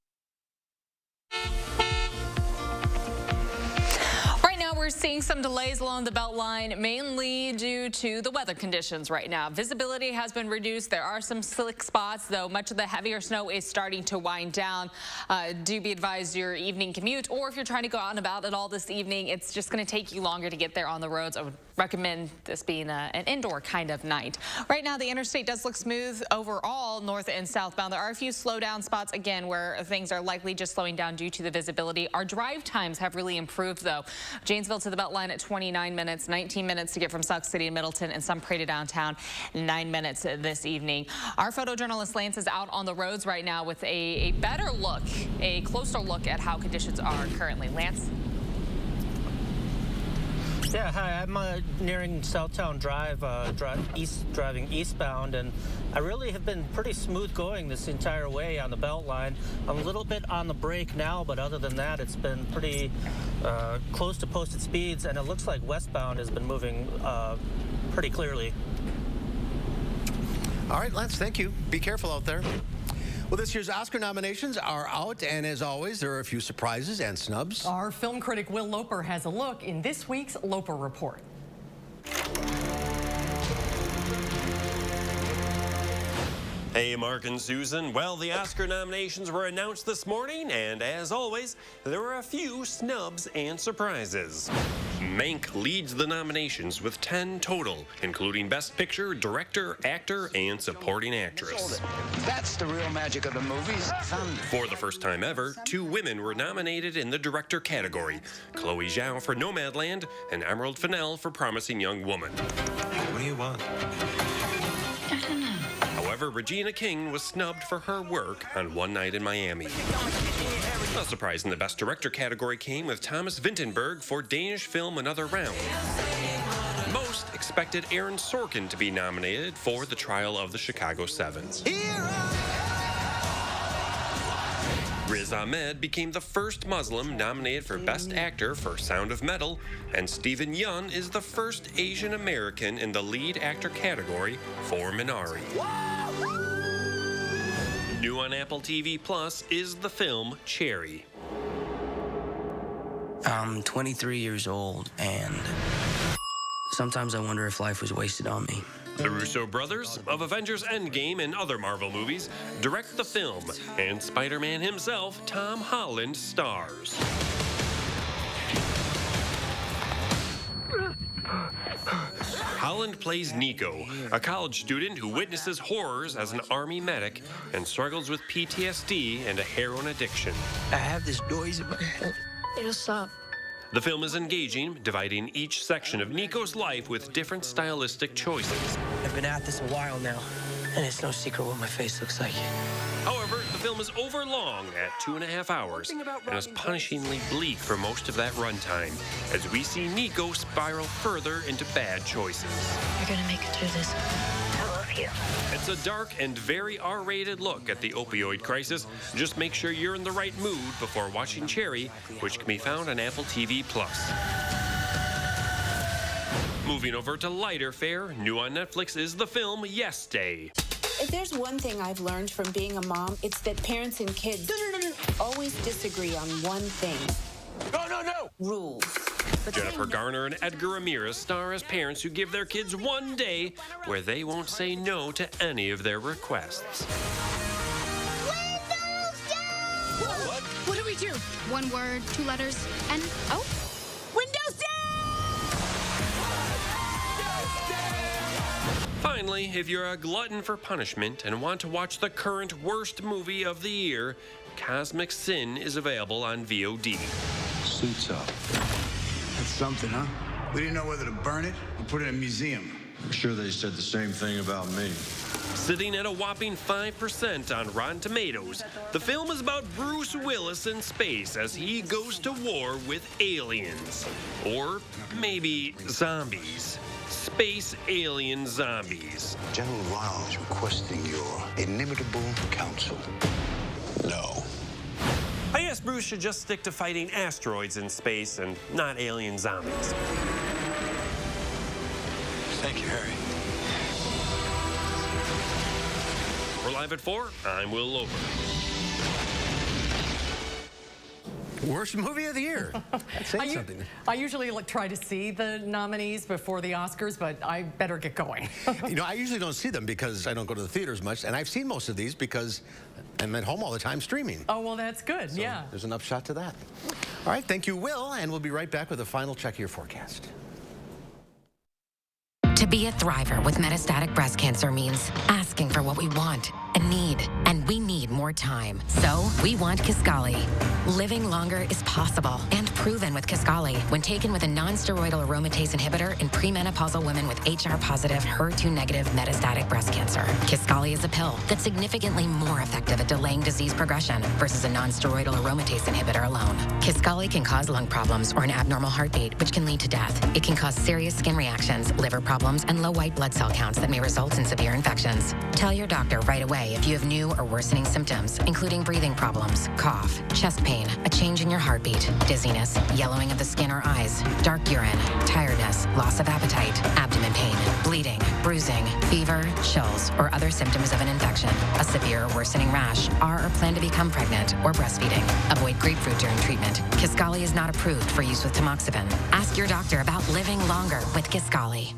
Speaker 18: We're seeing some delays along the Beltline, mainly due to the weather conditions right now. Visibility has been reduced. There are some slick spots, though much of the heavier snow is starting to wind down. Do be advised your evening commute, or if you're trying to go out and about at all this evening, it's just going to take you longer to get there on the roads. I would recommend this being an indoor kind of night. Right now, the interstate does look smooth overall, north and southbound. There are a few slowdown spots, again, where things are likely just slowing down due to the visibility. Our drive times have really improved, though. Janesville to the Beltline at 29 minutes, 19 minutes to get from Sauk City to Middleton, and some Prairie to downtown, 9 minutes this evening. Our photojournalist Lance is out on the roads right now with a better look, a closer look at how conditions are currently. Lance?
Speaker 27: Yeah, hi, I'm nearing Southtown Drive, driving eastbound, and I really have been pretty smooth going this entire way on the Beltline. I'm a little bit on the brake now, but other than that, it's been pretty close to posted speeds, and it looks like westbound has been moving pretty clearly.
Speaker 1: All right, Lance, thank you. Be careful out there. Well, this year's Oscar nominations are out, and as always, there are a few surprises and snubs.
Speaker 2: Our film critic Will Loper has a look in this week's Loper Report.
Speaker 3: Hey, Mark and Susan. Well, the Oscar nominations were announced this morning, and as always, there were a few snubs and surprises. Mank leads the nominations with 10 total, including Best Picture, Director, Actor, and Supporting Actress.
Speaker 5: That's the real magic of the movies.
Speaker 3: For the first time ever, 2 women were nominated in the Director category. Chloe Zhao for Nomadland and Emerald Fennell for Promising Young Woman.
Speaker 5: What do you want?
Speaker 3: However, Regina King was snubbed for her work on One Night in Miami. A surprise in the Best Director category came with Thomas Vinterberg for Danish film Another Round. Most expected Aaron Sorkin to be nominated for The Trial of the Chicago 7. Riz Ahmed became the first Muslim nominated for Best Actor for Sound of Metal, and Stephen Yeun is the first Asian American in the lead actor category for Minari. New on Apple TV Plus is the film Cherry.
Speaker 6: I'm 23 years old, and sometimes I wonder if life was wasted on me.
Speaker 3: The Russo brothers, of Avengers Endgame and other Marvel movies, direct the film, and Spider-Man himself, Tom Holland, stars. Holland plays Nico, a college student who witnesses horrors as an army medic and struggles with PTSD and a heroin addiction.
Speaker 6: I have this noise in my head. It'll stop.
Speaker 3: The film is engaging, dividing each section of Nico's life with different stylistic choices.
Speaker 6: I've been at this a while now, and it's no secret what my face looks like.
Speaker 3: However, the film is overlong at 2.5 hours and is punishingly bleak for most of that runtime, as we see Nico spiral further into bad choices.
Speaker 6: You're gonna make it through this. I love you.
Speaker 3: It's a dark and very R-rated look at the opioid crisis. Just make sure you're in the right mood before watching Cherry, which can be found on Apple TV+. Moving over to lighter fare, new on Netflix is the film Yes Day.
Speaker 13: If there's one thing I've learned from being a mom, it's that parents and kids always disagree on one thing. No! Rules. But
Speaker 3: Jennifer Garner and Edgar Ramirez star as parents who give their kids one day where they won't say no to any of their requests.
Speaker 15: What do we do? One word, 2 letters, and oh, Windows
Speaker 3: Finally, if you're a glutton for punishment and want to watch the current worst movie of the year, Cosmic Sin is available on VOD.
Speaker 5: Suits up. That's something, huh? We didn't know whether to burn it or put it in a museum.
Speaker 16: I'm sure they said the same thing about me.
Speaker 3: Sitting at a whopping 5% on Rotten Tomatoes, the film is about Bruce Willis in space as he goes to war with aliens. Or maybe zombies. Space alien zombies.
Speaker 5: General Rao is requesting your inimitable counsel.
Speaker 3: No. I guess Bruce should just stick to fighting asteroids in space and not alien zombies.
Speaker 5: Thank you, Harry.
Speaker 3: We're live at 4. I'm Will Loper.
Speaker 1: Worst movie of the year. That's saying something.
Speaker 2: I usually try to see the nominees before the Oscars, but I better get going.
Speaker 1: You know, I usually don't see them because I don't go to the theaters much, and I've seen most of these because I'm at home all the time streaming.
Speaker 2: Oh, well, that's good,
Speaker 1: So
Speaker 2: yeah.
Speaker 1: There's an upshot to that. All right, thank you, Will, and we'll be right back with a final check of your forecast.
Speaker 24: To be a thriver with metastatic breast cancer means asking for what we want and need, and we need more time. So we want Kisqali. Living longer is possible and proven with Kisqali when taken with a non-steroidal aromatase inhibitor in premenopausal women with HR-positive, HER2-negative metastatic breast cancer. Kisqali is a pill that's significantly more effective at delaying disease progression versus a non-steroidal aromatase inhibitor alone. Kisqali can cause lung problems or an abnormal heartbeat, which can lead to death. It can cause serious skin reactions, liver problems, and low white blood cell counts that may result in severe infections. Tell your doctor right away if you have new or worsening symptoms, including breathing problems, cough, chest pain, a change in your heartbeat, dizziness, yellowing of the skin or eyes, dark urine, tiredness, loss of appetite, abdomen pain, bleeding, bruising, fever, chills, or other symptoms of an infection, a severe or worsening rash, are or plan to become pregnant, or breastfeeding. Avoid grapefruit during treatment. Kisqali is not approved for use with tamoxifen. Ask your doctor about living longer with Kisqali.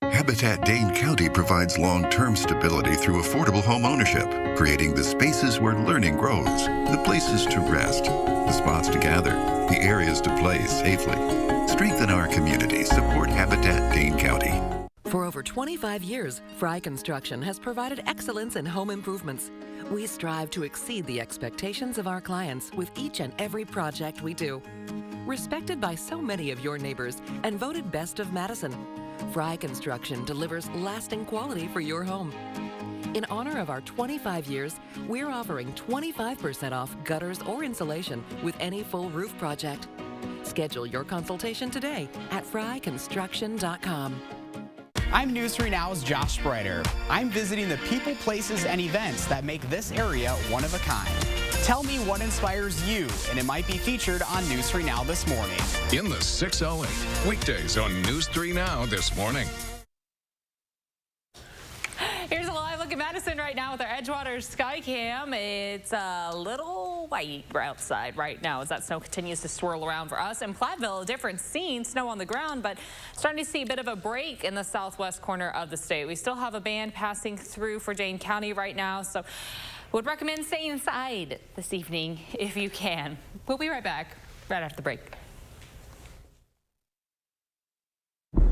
Speaker 4: Habitat Dane County provides long-term stability through affordable home ownership, creating the spaces where learning grows, the places to rest, the spots to gather, the areas to play safely. Strengthen our community. Support Habitat Dane County.
Speaker 7: For over 25 years, Fry Construction has provided excellence in home improvements. We strive to exceed the expectations of our clients with each and every project we do. Respected by so many of your neighbors and voted best of Madison, Fry Construction delivers lasting quality for your home. In honor of our 25 years, we're offering 25% off gutters or insulation with any full roof project. Schedule your consultation today at fryconstruction.com.
Speaker 9: I'm News 3 Now's Josh Spreiter. I'm visiting the people, places, and events that make this area one of a kind. Tell me what inspires you, and it might be featured on News 3 Now this morning.
Speaker 19: In the 608, weekdays on News 3 Now this morning.
Speaker 18: Here's a live look at Madison right now with our Edgewater Sky Cam. It's a little white outside right now as that snow continues to swirl around for us. In Platteville, a different scene, snow on the ground, but starting to see a bit of a break in the southwest corner of the state. We still have a band passing through for Dane County right now, so would recommend staying inside this evening if you can. We'll be right back right after the break.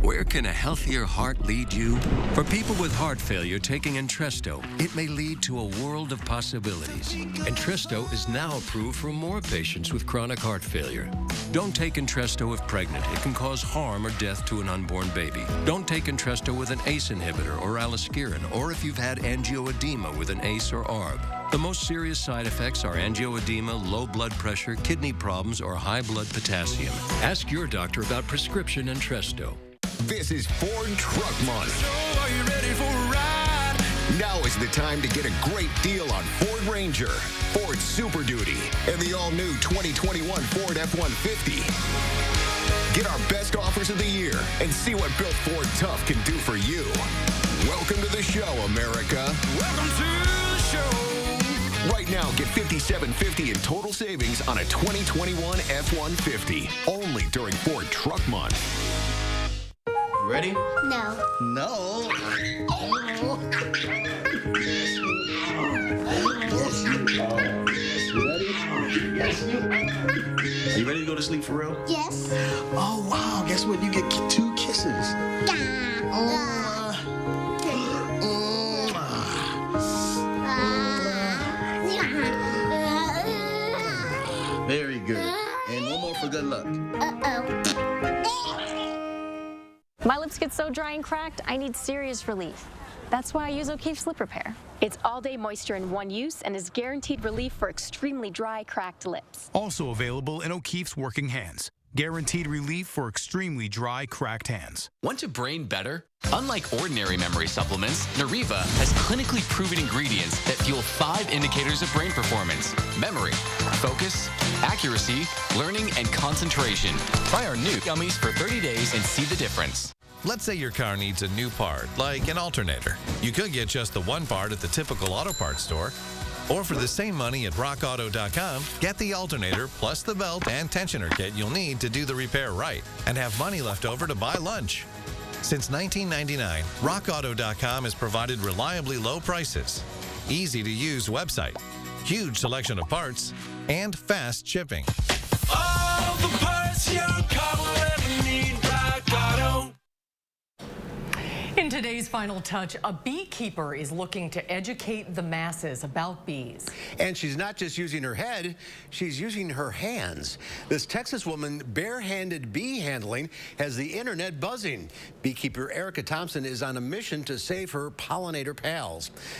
Speaker 21: Where can a healthier heart lead you? For people with heart failure taking Entresto, it may lead to a world of possibilities. Entresto is now approved for more patients with chronic heart failure. Don't take Entresto if pregnant. It can cause harm or death to an unborn baby. Don't take Entresto with an ACE inhibitor or aliskiren, or if you've had angioedema with an ACE or ARB. The most serious side effects are angioedema, low blood pressure, kidney problems, or high blood potassium. Ask your doctor about prescription Entresto.
Speaker 22: This is Ford Truck Month. So are you ready for a ride? Now is the time to get a great deal on Ford Ranger, Ford Super Duty, and the all-new 2021 Ford F-150. Get our best offers of the year and see what Built Ford Tough can do for you. Welcome to the show, America. Welcome to the show. Right now, get $5,750 in total savings on a 2021 F-150. Only during Ford Truck Month.
Speaker 23: Ready?
Speaker 15: No.
Speaker 23: No. Oh. Yes, you are. You ready? Yes, you are. Are you ready to go to sleep for real?
Speaker 15: Yes.
Speaker 23: Oh, wow. Guess what? You get 2 kisses. Very good. And one more for good luck.
Speaker 28: My lips get so dry and cracked, I need serious relief. That's why I use O'Keefe's Lip Repair. It's all-day moisture in one use and is guaranteed relief for extremely dry, cracked lips.
Speaker 29: Also available in O'Keefe's Working Hands. Guaranteed relief for extremely dry, cracked hands.
Speaker 30: Want to brain better? Unlike ordinary memory supplements, Nariva has clinically proven ingredients that fuel 5 indicators of brain performance: memory, focus, accuracy, learning, and concentration. Try our new gummies for 30 days and see the difference.
Speaker 31: Let's say your car needs a new part, like an alternator. You could get just the one part at the typical auto parts store. Or for the same money at rockauto.com, get the alternator plus the belt and tensioner kit you'll need to do the repair right and have money left over to buy lunch. Since 1999, rockauto.com has provided reliably low prices, easy-to-use website, huge selection of parts, and fast shipping.
Speaker 23: All the parts your car will ever need, Rock Auto.
Speaker 2: In today's Final Touch, a beekeeper is looking to educate the masses about bees.
Speaker 1: And she's not just using her head, she's using her hands. This Texas woman, barehanded bee handling, has the internet buzzing. Beekeeper Erica Thompson is on a mission to save her pollinator pals.